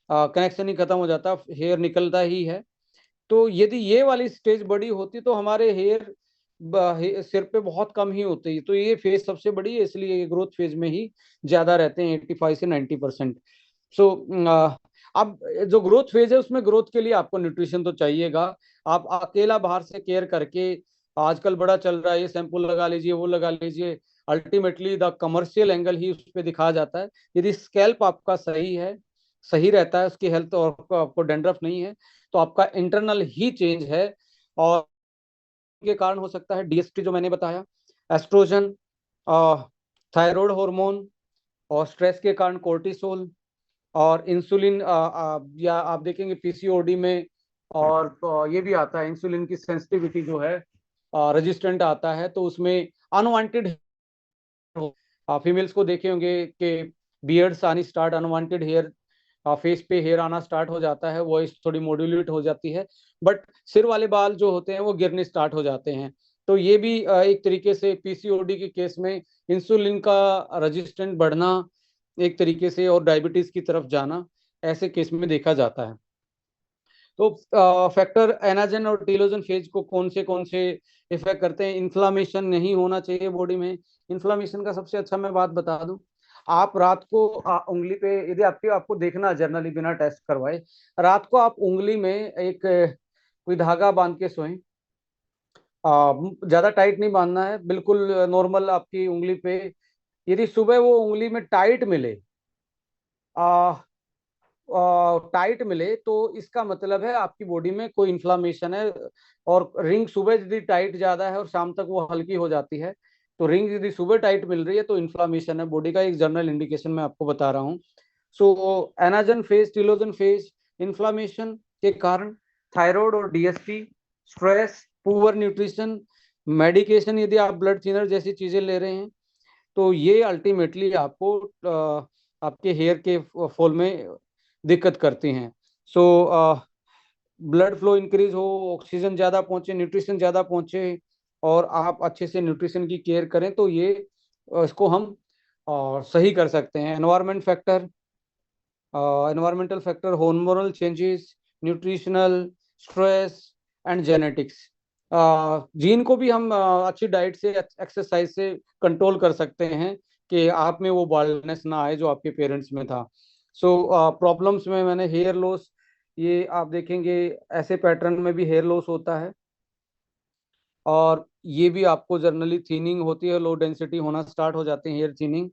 कनेक्शन ही खत्म हो जाता, हेयर निकलता ही है। तो यदि ये वाली स्टेज बड़ी होती तो हमारे हेयर सिर पे बहुत कम ही होते हैं। तो ये फेज सबसे बड़ी है, इसलिए ये ग्रोथ फेज में ही ज्यादा रहते हैं, 85 से 90%। सो अब जो ग्रोथ फेज है, उसमें ग्रोथ के लिए आपको न्यूट्रिशन तो चाहिएगा। आप अकेला बाहर से केयर करके, आजकल बड़ा चल रहा है, ये शैम्पू लगा लीजिए, वो लगा लीजिए, अल्टीमेटली द कमर्शियल एंगल ही उस पर दिखाया जाता है। यदि स्कैल्प आपका सही है, सही रहता है उसकी हेल्थ, और आपको डेंड्रफ नहीं है, तो आपका इंटरनल ही चेंज है। और के कारण हो सकता है डीएसटी जो मैंने बताया, एस्ट्रोजन, थायराइड हार्मोन, और स्ट्रेस के कारण कोर्टिसोल, और इंसुलिन, या आप देखेंगे पीसीओडी में, और ये भी आता है इंसुलिन की सेंसिटिविटी जो है, रेजिस्टेंट आता है, तो उसमें अनवांटेड, फीमेल्स को देखे होंगे कि बियर्ड्स आनी स्टार्ट, अनवांटेड हेयर, फेस पे हेयर आना स्टार्ट हो जाता है, वॉइस थोड़ी मॉड्यूलेट हो जाती है, बट सिर वाले बाल जो होते हैं वो गिरने स्टार्ट हो जाते हैं। तो ये भी एक तरीके से पीसीओडी के केस में इंसुलिन का रेजिस्टेंट बढ़ना एक तरीके से, और डायबिटीज की तरफ जाना, ऐसे केस में देखा जाता है। तो फैक्टर एनाजन और टेलोजन फेज को कौन से इफेक्ट करते हैं? इन्फ्लामेशन नहीं होना चाहिए बॉडी में। इन्फ्लामेशन का सबसे अच्छा मैं बात बता दूं, आप रात को उंगली पे, यदि आपको देखना जर्नली बिना टेस्ट करवाए, रात को आप उंगली में एक कोई धागा बांध के सोएं। ज्यादा टाइट नहीं बांधना है, बिल्कुल नॉर्मल आपकी उंगली पे। यदि सुबह वो उंगली में टाइट मिले, टाइट मिले, तो इसका मतलब है आपकी बॉडी में कोई इन्फ्लामेशन है। और रिंग सुबह यदि टाइट ज्यादा है और शाम तक वो हल्की हो जाती है, तो रिंग यदि सुबह टाइट मिल रही है तो इन्फ्लामेशन है, बॉडी का एक जनरल इंडिकेशन मैं आपको बता रहा हूँ। सो एनाजन फेज, टिलोजन फेज, इन्फ्लामेशन के कारण थायराइड और DST, stress, poor nutrition, medication, यदि आप ब्लड थिनर जैसी चीजें ले रहे हैं, तो ये अल्टीमेटली आपको आपके हेयर के फॉल में दिक्कत करती हैं। सो ब्लड फ्लो इंक्रीज हो, ऑक्सीजन ज़्यादा पहुंचे, न्यूट्रिशन ज़्यादा पहुंचे, और आप अच्छे से न्यूट्रिशन की केयर करें, तो ये इसको हम सही कर सकते हैं। Environmental factor, hormonal changes, nutritional, stress and genetics. Gene को भी हम अच्छी डाइट से, एक्सरसाइज से कंट्रोल कर सकते हैं कि आप में वो बाल्डनेस ना आए जो आपके पेरेंट्स में था। सो प्रॉब्लम्स में मैंने हेयर लॉस, ये आप देखेंगे ऐसे पैटर्न में भी हेयर लॉस होता है, और ये भी आपको जर्नली थीनिंग होती है, लो डेंसिटी होना स्टार्ट हो जाते हैं, hair thinning,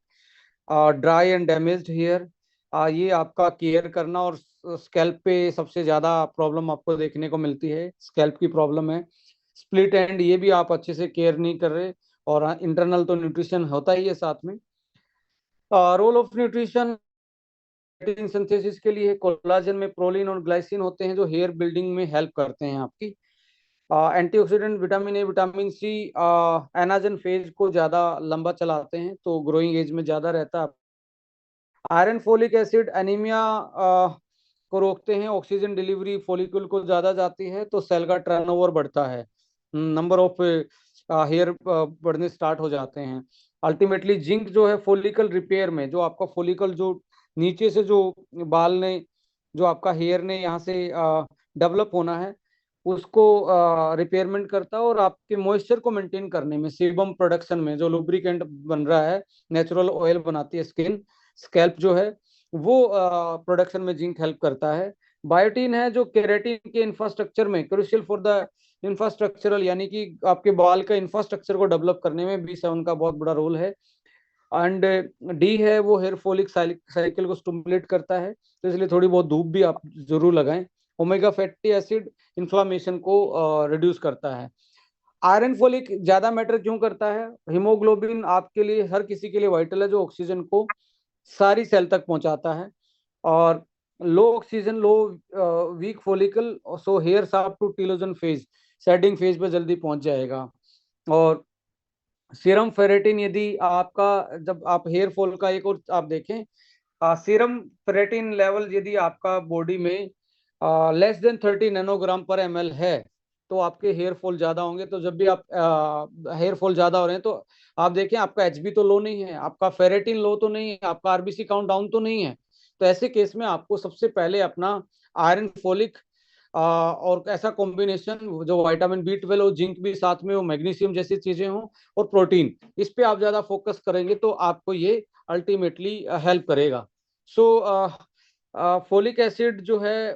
dry and damaged hair, ये आपका केयर करना। और स्कैल्प पे सबसे ज़्यादा प्रॉब्लम आपको देखने को मिलती है, स्कैल्प की प्रॉब्लम है। स्प्लिट एंड, ये भी आप अच्छे से केयर नहीं कर रहे। और इंटरनल तो न्यूट्रिशन होता ही है साथ में। Role of nutrition protein synthesis के लिए, कोलाजन में प्रोलीन और ग्लाइसिन होते हैं जो हेयर बिल्डिंग में हेल्प करते हैं आपकी। Antioxidant, vitamin A, vitamin C, anagen phase को ज़्यादा लंबा चलाते हैं, तो ग्रोइंग एज में ज़्यादा रहता है। आयरन, फोलिक एसिड, एनीमिया को रोकते हैं। ऑक्सीजन डिलीवरी फॉलिकल को ज़्यादा जाती है, तो सेल का टर्नओवर बढ़ता है, नंबर ऑफ हेयर बढ़ने स्टार्ट हो जाते हैं। अल्टीमेटली जिंक जो है फॉलिकल रिपेयर में, जो आपका फॉलिकल जो नीचे से जो बाल ने, जो आपका हेयर ने यहाँ से डेवलप होना है, उसको रिपेयरमेंट करता है, और आपके मॉइस्चर को मेंटेन करने में, सीबम प्रोडक्शन में, जो लुब्रिकेंट बन रहा है, नेचुरल ऑयल बनाती है स्किन, स्कैल्प जो है, वो प्रोडक्शन में जिंक हेल्प करता है। बायोटीन है जो केराटिन के इंफ्रास्ट्रक्चर में क्रूशियल फॉर द इंफ्रास्ट्रक्चरल यानी कि आपके बाल का इंफ्रास्ट्रक्चर को डेवलप करने में B7 का बहुत बड़ा रोल है। एंड डी है वो हेयर फॉलिक साइकिल को स्टिमुलेट करता है, तो इसलिए थोड़ी बहुत धूप भी आप जरूर लगाएं। ओमेगा फैटी एसिड इन्फ्लामेशन को रिड्यूस करता है। आयरन फोलिक ज्यादा मैटर क्यों करता है? हीमोग्लोबिन आपके लिए, हर किसी के लिए वाइटल है, जो ऑक्सीजन को सारी सेल तक पहुंचाता है। और low oxygen, low weak follicle, so hair up to telogen phase, shedding phase पे जल्दी पहुंच जाएगा। और सीरम फेरेटिन, यदि आपका, जब आप हेयर फॉल का एक और आप देखें, सीरम फेरेटिन लेवल यदि आपका बॉडी में less than 30 nanogram/ml है, तो आपके हेयर फॉल ज्यादा होंगे। तो जब भी आप हेयर फॉल ज्यादा हो रहे हैं, तो आप देखें आपका एचबी तो लो नहीं है, आपका फेरेटिन लो तो नहीं है, आपका आरबीसी काउंट डाउन तो नहीं है। तो ऐसे केस में आपको सबसे पहले अपना आयरन फोलिक और ऐसा कॉम्बिनेशन जो विटामिन B12 और जिंक भी साथ में हो, मैग्नीशियम जैसी चीजें हो, और प्रोटीन, इस पे आप ज्यादा फोकस करेंगे तो आपको ये अल्टीमेटली हेल्प करेगा। सो फोलिक एसिड जो है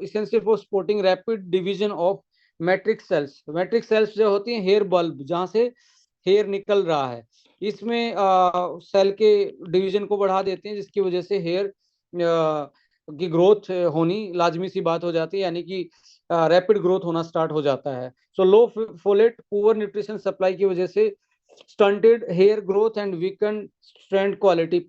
essential for supporting rapid division of matrix cells. Matrix cells जो होती हैं हेयर बल्ब, जहाँ से हेयर निकल रहा है, इसमें सेल के डिवीजन को बढ़ा देते हैं, जिसकी वजह से हेयर की ग्रोथ होनी लाजमी सी बात हो जाती है, यानी कि रैपिड ग्रोथ होना स्टार्ट हो जाता है। So low folate poor nutrition supply की वजह से stunted hair growth and weaken strand quality,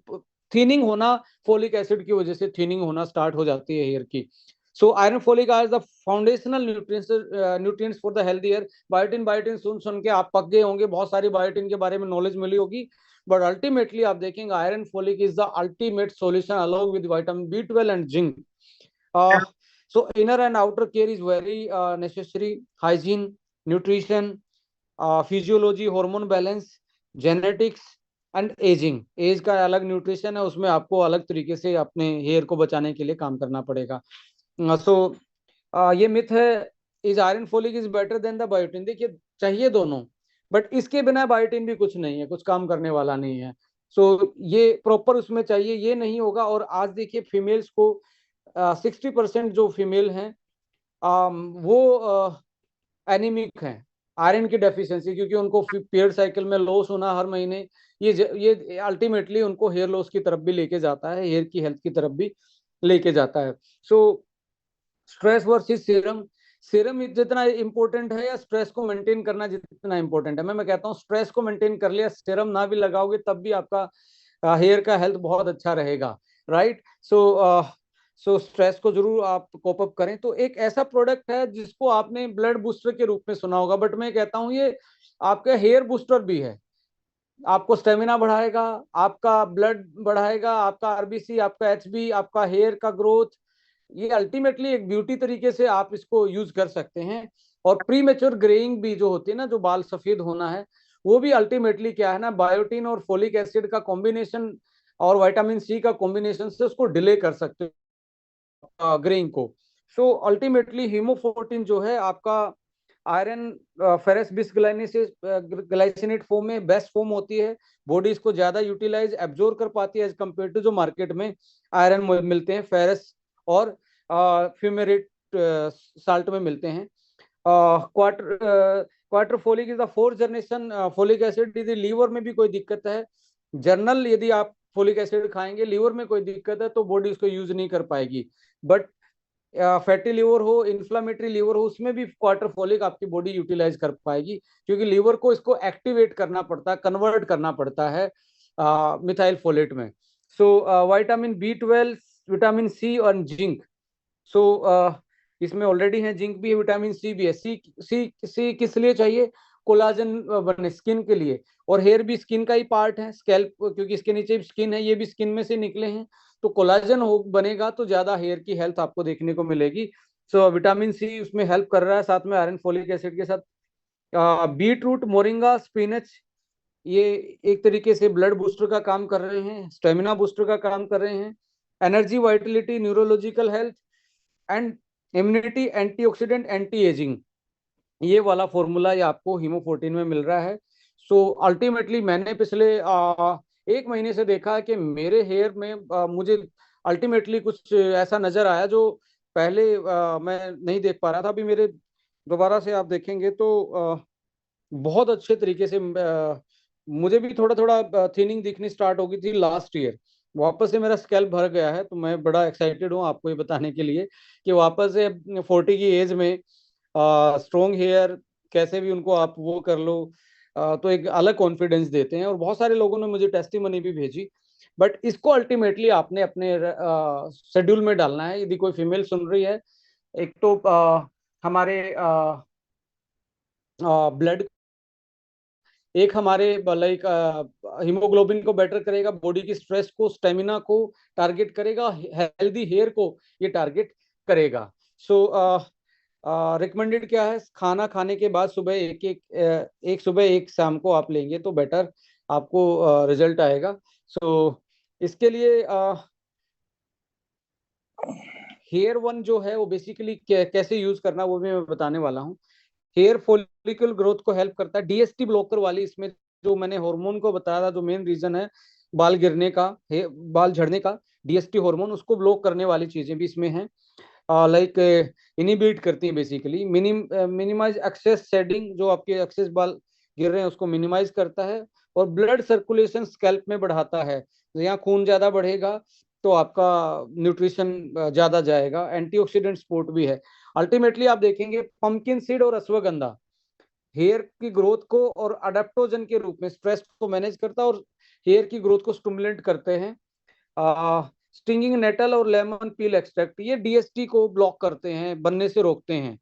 thinning होना, फोलिक एसिड की वजह से थिनिंग होना स्टार्ट हो जाती है हेयर की। So iron folic are the foundational nutrients for the healthy hair. Biotin biotin सुन सुन के आप पक गए होंगे, बहुत सारी बायोटिन के बारे में नॉलेज मिली होगी, बट अल्टीमेटली आप देखेंगे iron folic is the ultimate solution along with vitamin B12 and zinc. So inner and outer care is very necessary. Hygiene, nutrition, physiology, hormone balance, genetics and ageing. Age का अलग nutrition है, उसमें आपको अलग तरीके से अपने हेयर को बचाने के लिए काम करना पड़ेगा। सो ये मिथ है, is iron folic is better than the biotin. देखिए चाहिए दोनों, बट इसके बिना बायोटिन भी कुछ नहीं है, कुछ काम करने वाला नहीं है। सो ये प्रॉपर उसमें चाहिए, ये नहीं होगा। और आज देखिए फीमेल्स को 60% जो फीमेल हैं वो एनीमिक हैं, आयरन की डेफिशिएंसी, क्योंकि उनको पीरियड साइकिल में लॉस होना हर महीने, ये अल्टीमेटली उनको हेयर लॉस की तरफ भी लेके जाता है, हेयर की हेल्थ की तरफ भी लेके जाता है। So stress versus serum, serum जितना इंपॉर्टेंट है या स्ट्रेस को मेंटेन करना जितना इंपॉर्टेंट है? मैं कहता हूँ स्ट्रेस को मेंटेन कर लिया, सीरम ना भी लगाओगे तब भी आपका हेयर का हेल्थ बहुत अच्छा रहेगा, राइट? सो स्ट्रेस को जरूर आप कोप अप करें। तो एक ऐसा प्रोडक्ट है जिसको आपने ब्लड बूस्टर के रूप में सुना होगा, बट मैं कहता हूँ ये आपका हेयर बूस्टर भी है। आपको स्टेमिना बढ़ाएगा, आपका ब्लड बढ़ाएगा, आपका आरबीसी, आपका एचबी, आपका हेयर का ग्रोथ, ये अल्टीमेटली एक ब्यूटी तरीके से आप इसको यूज कर सकते हैं। और प्री मेच्योर ग्रेइंग भी जो होती है ना, जो बाल सफेद होना है, वो भी अल्टीमेटली क्या है ना, बायोटिन और फोलिक एसिड का कॉम्बिनेशन और विटामिन C का कॉम्बिनेशन से उसको डिले कर सकते हैं ग्रेइंग को। सो अल्टीमेटली हीमोफोर्टिन जो है आपका आयरन फेरस बिसग्लाइसिनेट फॉर्म में बेस्ट फॉर्म होती है, बॉडी इसको ज्यादा यूटिलाइज एब्जॉर्ब कर पाती है एज कम्पेयर टू जो मार्केट में आयरन मिलते हैं, फेरस और फ्यूमेरेट साल्ट में मिलते हैं। Quarter folic is the fourth generation folic acid. यदि लीवर में भी कोई दिक्कत है, जर्नल यदि आप फोलिक एसिड खाएंगे, लीवर में कोई दिक्कत है तो बॉडी उसको यूज नहीं कर पाएगी। बट फैटी लीवर हो, इन्फ्लामेटरी लीवर हो, उसमें भी क्वार्टर फोलिक आपकी बॉडी यूटिलाइज कर पाएगी, क्योंकि लीवर को इसको एक्टिवेट करना पड़ता है, कन्वर्ट करना पड़ता है मिथाइल फोलेट में। So vitamin B12, vitamin C और जिंक। सो इसमें ऑलरेडी है, जिंक भी है, विटामिन C भी है। सी किस लिए चाहिए? कोलाजन बने स्किन के लिए। और हेयर भी स्किन का ही पार्ट है, स्कैल्प, क्योंकि इसके नीचे स्किन है, ये भी स्किन में से निकले हैं। तो कोलाजन हो बनेगा तो ज्यादा हेयर की हेल्थ आपको देखने को मिलेगी। सो विटामिन C उसमें हेल्प कर रहा है, साथ में आयरन फोलिक एसिड के साथ। बीट रूट, मोरिंगा, स्पिनच, ये एक तरीके से ब्लड बूस्टर का काम कर रहे हैं, स्टेमिना बूस्टर का काम कर रहे हैं, energy, Vitality, neurological health and immunity, antioxidant, anti ageing, ये वाला फॉर्मूला ये आपको हीमोफोर्टिन में मिल रहा है। सो अल्टीमेटली मैंने पिछले 1 महीने से देखा है कि मेरे हेयर में मुझे अल्टीमेटली कुछ ऐसा नजर आया जो पहले मैं नहीं देख पा रहा था। अभी मेरे दोबारा से आप देखेंगे तो बहुत अच्छे तरीके से मुझे भी थोड़ा थोड़ा थिनिंग दिखनी स्टार्ट हो गई थी लास्ट ईयर। वापस से मेरा स्कैल्प भर गया है, तो मैं बड़ा एक्साइटेड हूँ आपको ये बताने के लिए कि वापस से 40 की एज में स्ट्रॉन्ग हेयर कैसे भी उनको आप वो कर लो, तो एक अलग कॉन्फिडेंस देते हैं। और बहुत सारे लोगों ने मुझे टेस्टिमनी भी भेजी। बट इसको अल्टीमेटली आपने अपने शेड्यूल में डालना है। यदि कोई फीमेल सुन रही है, एक तो हमारे ब्लड, एक हमारे लाइक हीमोग्लोबिन को बेटर करेगा, बॉडी की स्ट्रेस को, स्टेमिना को टारगेट करेगा, हेल्दी हेयर को ये टारगेट करेगा। सो रिकमेंडेड क्या है, खाना खाने के बाद सुबह एक सुबह एक शाम को आप लेंगे तो बेटर आपको रिजल्ट आएगा। सो इसके लिए हेयर वन जो है वो बेसिकली कैसे यूज करना वो भी मैं बताने वाला हूँ। हेयर फॉलिकल ग्रोथ को हेल्प करता है, डीएसटी ब्लॉकर वाली इसमें जो मैंने हार्मोन को बताया था, जो मेन रीजन है बाल गिरने का, बाल झड़ने का, डीएसटी हार्मोन उसको ब्लॉक करने वाली चीजें भी इसमें हैं। लाइक इनिबिट करती है बेसिकली, मिनिमाइज एक्सेस शेडिंग, जो आपके एक्सेस बाल गिर रहे हैं उसको मिनिमाइज करता है। और ब्लड सर्कुलेशन स्कैल्प में बढ़ाता है, यहाँ खून ज्यादा बढ़ेगा तो आपका न्यूट्रिशन ज्यादा जाएगा। एंटीऑक्सीडेंट सपोर्ट भी है। अल्टीमेटली आप देखेंगे पंपकिन सीड और अश्वगंधा हेयर की ग्रोथ को और अडेप्टोजन के रूप में स्ट्रेस को मैनेज करता है और हेयर की ग्रोथ को स्टिमुलेट करते हैं। स्टिंगिंग नेटल और लेमन पील एक्सट्रैक्ट ये डीएसटी को ब्लॉक करते हैं, बनने से रोकते हैं।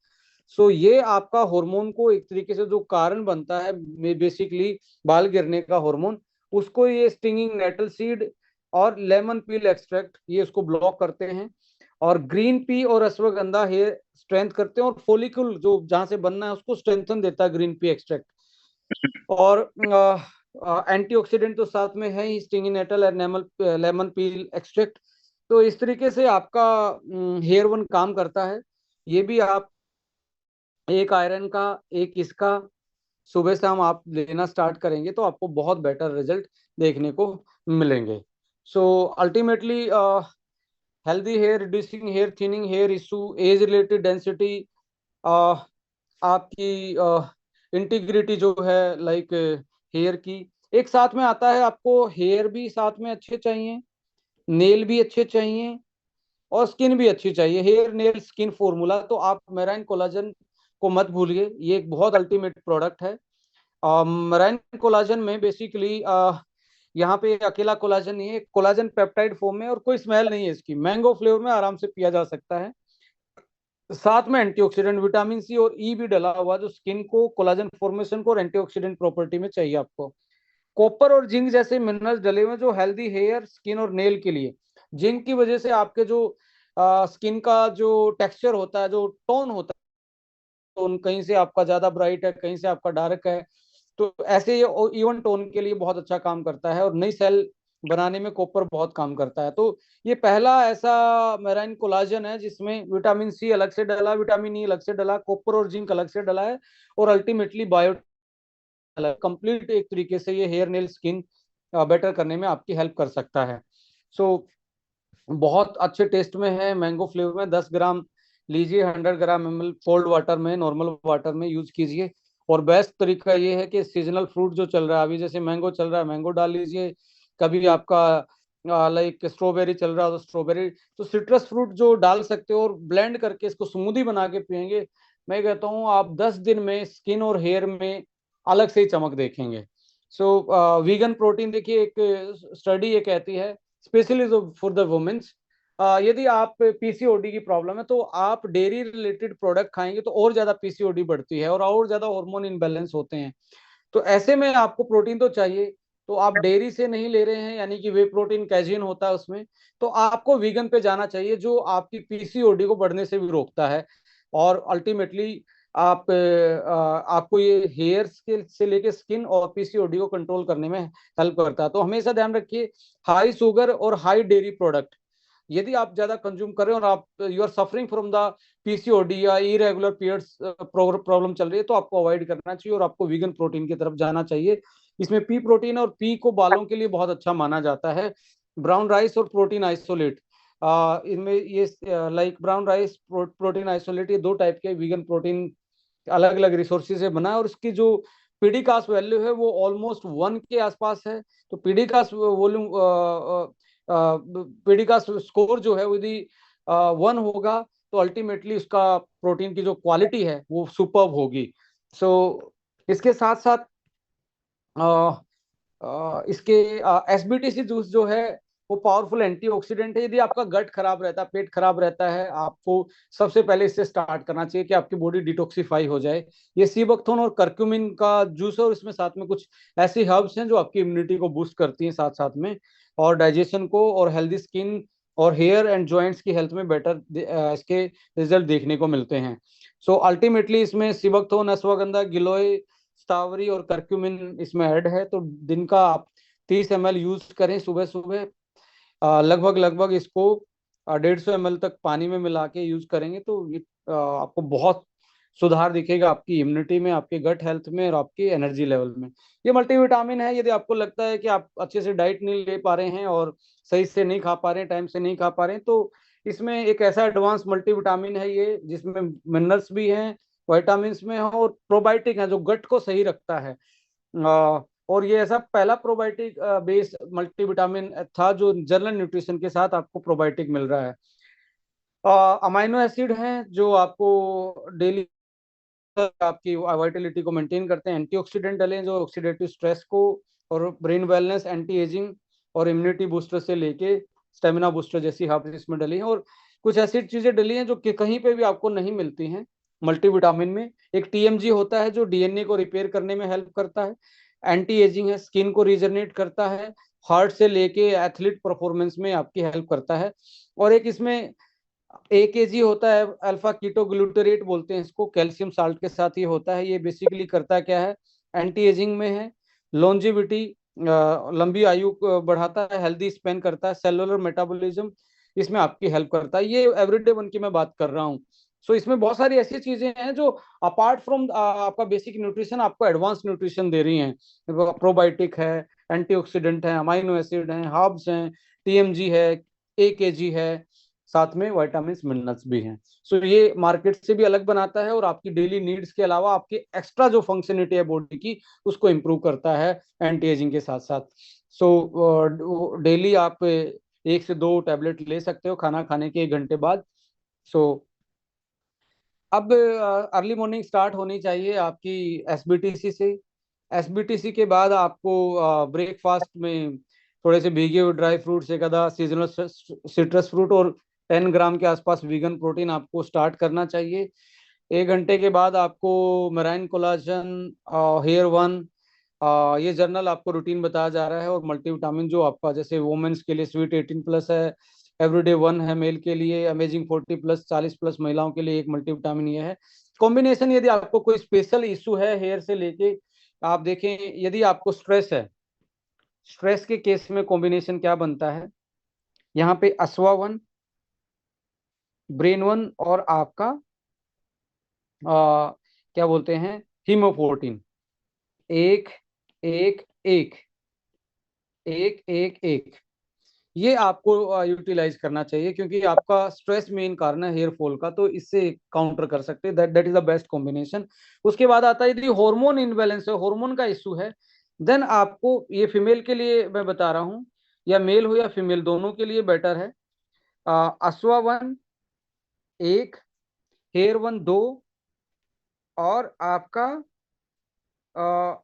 सो ये आपका हार्मोन को एक तरीके से जो कारण बनता है बेसिकली बाल गिरने का हार्मोन, उसको ये स्टिंगिंग नेटल सीड और लेमन पील एक्सट्रैक्ट ये उसको ब्लॉक करते हैं। और ग्रीन पी और अश्वगंधा हेयर स्ट्रेंथ करते हैं और फॉलिकल जो जहां से बनना है उसको स्ट्रेंथन देता है ग्रीन पी एक्सट्रैक्ट। और एंटीऑक्सीडेंट तो साथ में है ही, स्टिंगिंग नेटल और लेमन पील एक्सट्रैक्ट। तो इस तरीके से आपका हेयर वन काम करता है। ये भी आप एक आयरन का, एक इसका सुबह शाम आप लेना स्टार्ट करेंगे तो आपको बहुत बेटर रिजल्ट देखने को मिलेंगे। So ultimately healthy hair, reducing hair thinning, hair issue, age related density, आपकी इंटीग्रिटी जो है लाइक हेयर की, एक साथ में आता है। आपको हेयर भी साथ में अच्छे चाहिए, नेल भी अच्छे चाहिए और स्किन भी अच्छी चाहिए। हेयर नेल स्किन फॉर्मूला तो आप मेराइन कोलाजन को मत भूलिए, ये एक बहुत अल्टीमेट प्रोडक्ट है। मेराइन कोलाजन में बेसिकली यहाँ पे अकेला कोलाजन नहीं है, कोलाजन पेप्टाइड फॉर्म में और कोई स्मेल नहीं है इसकी, मैंगो फ्लेवर में आराम से पिया जा सकता है। साथ में एंटीऑक्सीडेंट विटामिन सी और ई भी डला हुआ जो स्किन को कोलाजन फॉर्मेशन को और एंटीऑक्सीडेंट प्रॉपर्टी में चाहिए आपको। कॉपर और जिंक जैसे मिनरल्स डले हुए जो हेल्दी हेयर, स्किन और नेल के लिए। जिंक की वजह से आपके जो स्किन का जो टेक्सचर होता है, जो टोन होता है, टोन कहीं से आपका ज्यादा ब्राइट है, कहीं से आपका डार्क है, तो ऐसे ये इवन टोन के लिए बहुत अच्छा काम करता है। और नई सेल बनाने में कॉपर बहुत काम करता है। तो ये पहला ऐसा मेराइन कोलाजन है जिसमें विटामिन सी अलग से डला, विटामिन ई अलग से डला, कॉपर और जिंक अलग से डला है और अल्टीमेटली बायो कंप्लीट एक तरीके से ये हेयर नेल स्किन बेटर करने में आपकी हेल्प कर सकता है। सो बहुत अच्छे टेस्ट में है, मैंगो फ्लेवर में 10 ग्राम लीजिए, 100 ग्राम ml कोल्ड वाटर में, नॉर्मल वाटर में यूज कीजिए। और बेस्ट तरीका ये है कि सीजनल फ्रूट जो चल रहा है अभी, जैसे मैंगो चल रहा है मैंगो डाल लीजिए, कभी आपका लाइक स्ट्रॉबेरी चल रहा है तो स्ट्रॉबेरी, तो सिट्रस फ्रूट जो डाल सकते हो और ब्लेंड करके इसको स्मूदी बना के पियेंगे। मैं कहता हूँ आप 10 दिन में स्किन और हेयर में अलग से ही चमक देखेंगे। सो वीगन प्रोटीन देखिए, एक स्टडी ये कहती है स्पेशली फॉर द वुमेन्स, यदि आप पीसीओडी की प्रॉब्लम है तो आप डेयरी रिलेटेड प्रोडक्ट खाएंगे तो और ज्यादा पीसीओडी बढ़ती है और ज्यादा हार्मोन इनबैलेंस होते हैं। तो ऐसे में आपको प्रोटीन तो चाहिए, तो आप डेयरी से नहीं ले रहे हैं यानी कि वे प्रोटीन कैजिन होता है उसमें, तो आपको वीगन पे जाना चाहिए जो आपकी पीसीओडी को बढ़ने से भी रोकता है। और अल्टीमेटली आपको ये हेयर के से लेके स्किन और पीसीओडी को कंट्रोल करने में हेल्प करता है। तो हमेशा ध्यान रखिए, हाई शुगर और हाई डेयरी प्रोडक्ट यदि आप ज्यादा कंज्यूम कर रहे हो और आप you are suffering from the PCOD या इरेगुलर पीरियड्स प्रॉब्लम चल रही है, तो आपको अवॉइड करना चाहिए और आपको वीगन प्रोटीन की तरफ जाना चाहिए। इसमें पी प्रोटीन, और पी को बालों के लिए बहुत अच्छा माना जाता है। ब्राउन राइस और प्रोटीन आइसोलेट, इनमें ये like brown rice, protein isolate, ये दो टाइप के वीगन प्रोटीन अलग अलग रिसोर्सेज से बना है, और उसकी जो पीडी कास्ट वैल्यू है वो ऑलमोस्ट 1 के आसपास है। तो PD cast volume, PD cast score जो है यदि 1 होगा तो अल्टीमेटली उसका प्रोटीन की जो क्वालिटी है वो सुपर्ब होगी। सो इसके साथ साथ इसके एसबीटीसी जूस जो है वो पावरफुल एंटीऑक्सीडेंट है। यदि आपका गट खराब रहता है, पेट खराब रहता है, आपको सबसे पहले इससे स्टार्ट करना चाहिए कि आपकी बॉडी डिटॉक्सिफाई हो जाए। ये सीबकथोन और करक्यूमिन का जूस है, और इसमें साथ में कुछ ऐसी हर्ब्स हैं जो आपकी इम्यूनिटी को बूस्ट करती हैं साथ साथ में, और डाइजेशन को और हेल्दी स्किन और हेयर एंड जॉइंट्स की हेल्थ में बेटर इसके रिजल्ट देखने को मिलते हैं। सो अल्टीमेटली इसमें सीबकथोन, अश्वगंधा, गिलोय, स्टावरी और करक्यूमिन इसमें ऐड है। तो दिन का आप 30 ml यूज करें सुबह सुबह। लगभग लगभग इसको 150 ml तक पानी में मिला के यूज करेंगे तो ये आपको बहुत सुधार दिखेगा आपकी इम्यूनिटी में, आपके गट हेल्थ में और आपकी एनर्जी लेवल में। ये मल्टीविटामिन है। यदि आपको लगता है कि आप अच्छे से डाइट नहीं ले पा रहे हैं और सही से नहीं खा पा रहे हैं, टाइम से नहीं खा पा रहे हैं, तो इसमें एक ऐसा एडवांस मल्टीविटामिन है ये जिसमें मिनरल्स भी हैं, विटामिन में है, और प्रोबायोटिक है जो गट को सही रखता है। और ये ऐसा पहला प्रोबायोटिक बेस्ड मल्टीविटामिन था जो जनरल न्यूट्रिशन के साथ आपको प्रोबायोटिक मिल रहा है। अमाइनो एसिड हैं जो आपको डेली आपकी वाइटलिटी को मेंटेन करते हैं। एंटीऑक्सीडेंट डले हैं जो ऑक्सीडेटिव स्ट्रेस को और ब्रेन वेलनेस, एंटी एजिंग और इम्यूनिटी बूस्टर से लेके स्टेमिना बूस्टर जैसी हर्ब्स इसमें डली हैं। और कुछ ऐसी चीजें डली हैं जो कि कहीं पे भी आपको नहीं मिलती हैं मल्टीविटामिन में। एक टीएमजी होता है जो डीएनए को रिपेयर करने में हेल्प करता है, एंटी एजिंग है, स्किन को रिजनरेट करता है, हार्ट से लेके एथलीट परफॉर्मेंस में आपकी हेल्प करता है। और एक इसमें AKG होता है, अल्फा कीटो ग्लूटरेट बोलते हैं इसको, कैल्शियम साल्ट के साथ ये होता है। ये बेसिकली करता क्या है, एंटी एजिंग में है, लॉन्जिविटी लंबी आयु को बढ़ाता है, हेल्दी स्पेन करता है, सेलुलर मेटाबॉलिज्म इसमें आपकी हेल्प करता है। ये एवरीडे वन की मैं बात कर रहा हूँ। सो इसमें बहुत सारी ऐसी चीजें हैं जो अपार्ट फ्रॉम आपका बेसिक न्यूट्रिशन आपको एडवांस न्यूट्रिशन दे रही हैं। प्रोबायोटिक है, एंटीऑक्सीडेंट है, अमाइनो एसिड हैं, हर्ब्स हैं, टीएमजी है, AKG है, साथ में विटामिन मिनरल्स भी हैं। सो ये मार्केट से भी अलग बनाता है और आपकी डेली नीड्स के अलावा आपकी एक्स्ट्रा जो फंक्शनिटी है बॉडी की उसको इम्प्रूव करता है एंटी एजिंग के साथ साथ। सो डेली आप 1 से 2 टैबलेट ले सकते हो खाना खाने के 1 घंटे बाद। सो अब अर्ली मॉर्निंग स्टार्ट होनी चाहिए आपकी एसबीटीसी से। एसबीटीसी के बाद आपको ब्रेकफास्ट में थोड़े से भीगे हुए ड्राई फ्रूट्स, एक आधा सीजनल सिट्रस फ्रूट और 10 ग्राम के आसपास वीगन प्रोटीन आपको स्टार्ट करना चाहिए। 1 घंटे के बाद आपको मेराइन कोलाजन, हेयर वन, ये जर्नल आपको रूटीन बताया जा रहा है, और मल्टीविटामिन जो आपका जैसे वुमेन्स के लिए स्वीट 18+ है, एवरीडे वन है मेल के लिए, अमेजिंग 40+, 40+ महिलाओं के लिए एक मल्टीविटामिन ये है कॉम्बिनेशन। यदि आपको कोई स्पेशल इशू है हेयर से लेके, आप देखें यदि आपको स्ट्रेस है, स्ट्रेस के केस में कॉम्बिनेशन क्या बनता है, यहाँ पे अस्वा वन, ब्रेन वन और आपका क्या बोलते हैं, हीमोफोर्टिन, एक एक एक एक एक एक, ये आपको यूटिलाइज करना चाहिए क्योंकि आपका स्ट्रेस मेन कारण है हेयर फॉल का, तो इससे काउंटर कर सकते हैं। That is the best combination. उसके बाद आता है यदि हार्मोन इनबैलेंस है, हार्मोन का इशू है, देन आपको, ये फीमेल के लिए मैं बता रहा हूँ, या मेल हो या फीमेल दोनों के लिए बेटर है, अस्वा वन एक, हेयर वन दो, और आपका आ,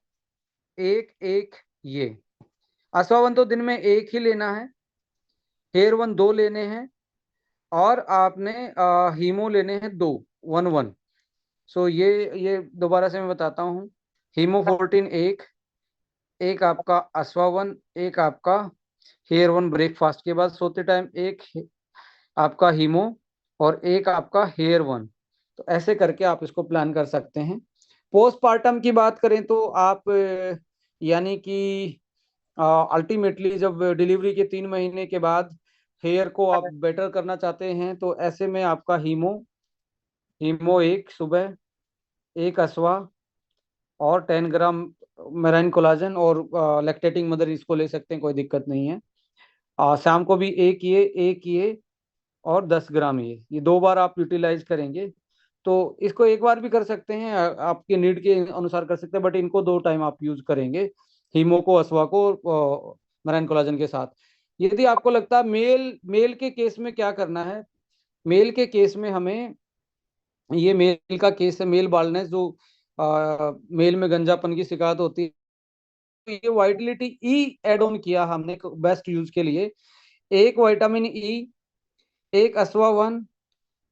एक एक ये। अस्वा वन तो दिन में एक ही लेना है, हेयर वन दो लेने हैं, और आपने हीमो लेने हैं दो, वन वन। सो ये दोबारा से मैं बताता हूँ, हीमोफोर्टिन एक, एक आपका अस्वावन, एक आपका हेयर वन ब्रेकफास्ट के बाद सोते टाइम, एक आपका हीमो, और एक आपका हेयर वन। तो ऐसे करके आप इसको प्लान कर सकते हैं। पोस्टपार्टम की बात करें तो आप यानी कि अल्टीमेटली जब डिलीवरी के 3 महीने के बाद हेयर को आप बेटर करना चाहते हैं तो ऐसे में आपका हीमो, हीमो एक सुबह, एक असवा, और 10 ग्राम मेराइन कोलाजन, और लैक्टेटिंग मदर इसको ले सकते हैं, कोई दिक्कत नहीं है। शाम को भी एक ये, एक ये, और 10 ग्राम ये 2 बार आप यूटिलाइज करेंगे तो इसको एक बार भी कर सकते हैं, आपकी नीड के अनुसार कर सकते हैं, बट इनको 2 टाइम आप यूज करेंगे, हीमो को, असवा को, मराइन कोलाजन के साथ। यदि आपको लगता है मेल मेल के केस में क्या करना है, मेल के केस में हमें, ये मेल का केस है, मेल बाल्डनेस, जो मेल में गंजापन की शिकायत होती है, तो ये वाइटलिटी ई एड ऑन किया हमने बेस्ट यूज के लिए। एक विटामिन ई, एक असवा वन,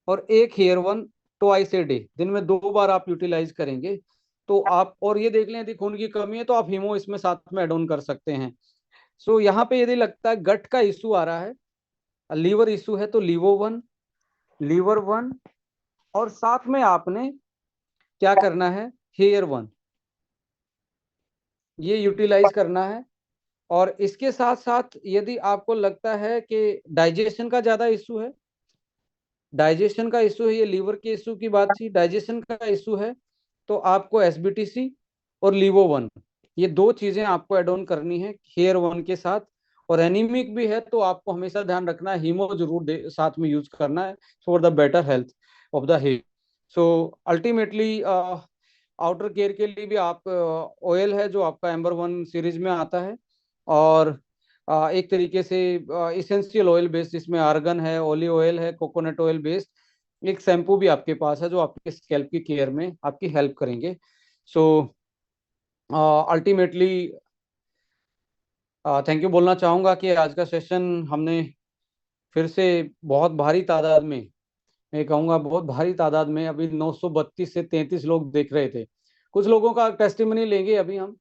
और एक here one, twice a day, दिन में 2 बार आप यूटिलाइज करेंगे। तो आप, और ये देख लें यदि खून की कमी है तो आप हीमो इसमें साथ में एड ऑन कर सकते हैं। सो यहाँ पे यदि लगता है गट का इशू आ रहा है, लीवर इशू है, तो लीवो वन, लीवर वन, और साथ में आपने क्या करना है, हेयर वन, ये यूटिलाइज करना है। और इसके साथ साथ यदि आपको लगता है कि डाइजेशन का ज्यादा इशू है, डाइजेशन का इशू है, ये लीवर के इशू की बात थी, डाइजेशन का इशू है, तो आपको एसबीटीसी और लीवो वन, ये 2 चीजें आपको एड ऑन करनी है हेयर वन के साथ। और एनीमिक भी है तो आपको हमेशा ध्यान रखना है, हीमो जरूर साथ में यूज करना है for the better health of the hair. So ultimately outer care के लिए भी आप, ऑयल है जो आपका एम्बर वन सीरीज में आता है, और एक तरीके से इसेंशियल ऑयल बेस्ड, जिसमें आर्गन है, ऑलिव ऑयल है, कोकोनट ऑयल बेस्ड एक शैम्पू भी आपके पास है, जो आपके स्कैल्प की केयर में आपकी हेल्प करेंगे। सो अल्टीमेटली थैंक यू बोलना चाहूँगा कि आज का सेशन हमने फिर से बहुत भारी तादाद में, मैं कहूँगा बहुत भारी तादाद में, अभी 932 से 33 लोग देख रहे थे। कुछ लोगों का टेस्टिमनी लेंगे अभी हम।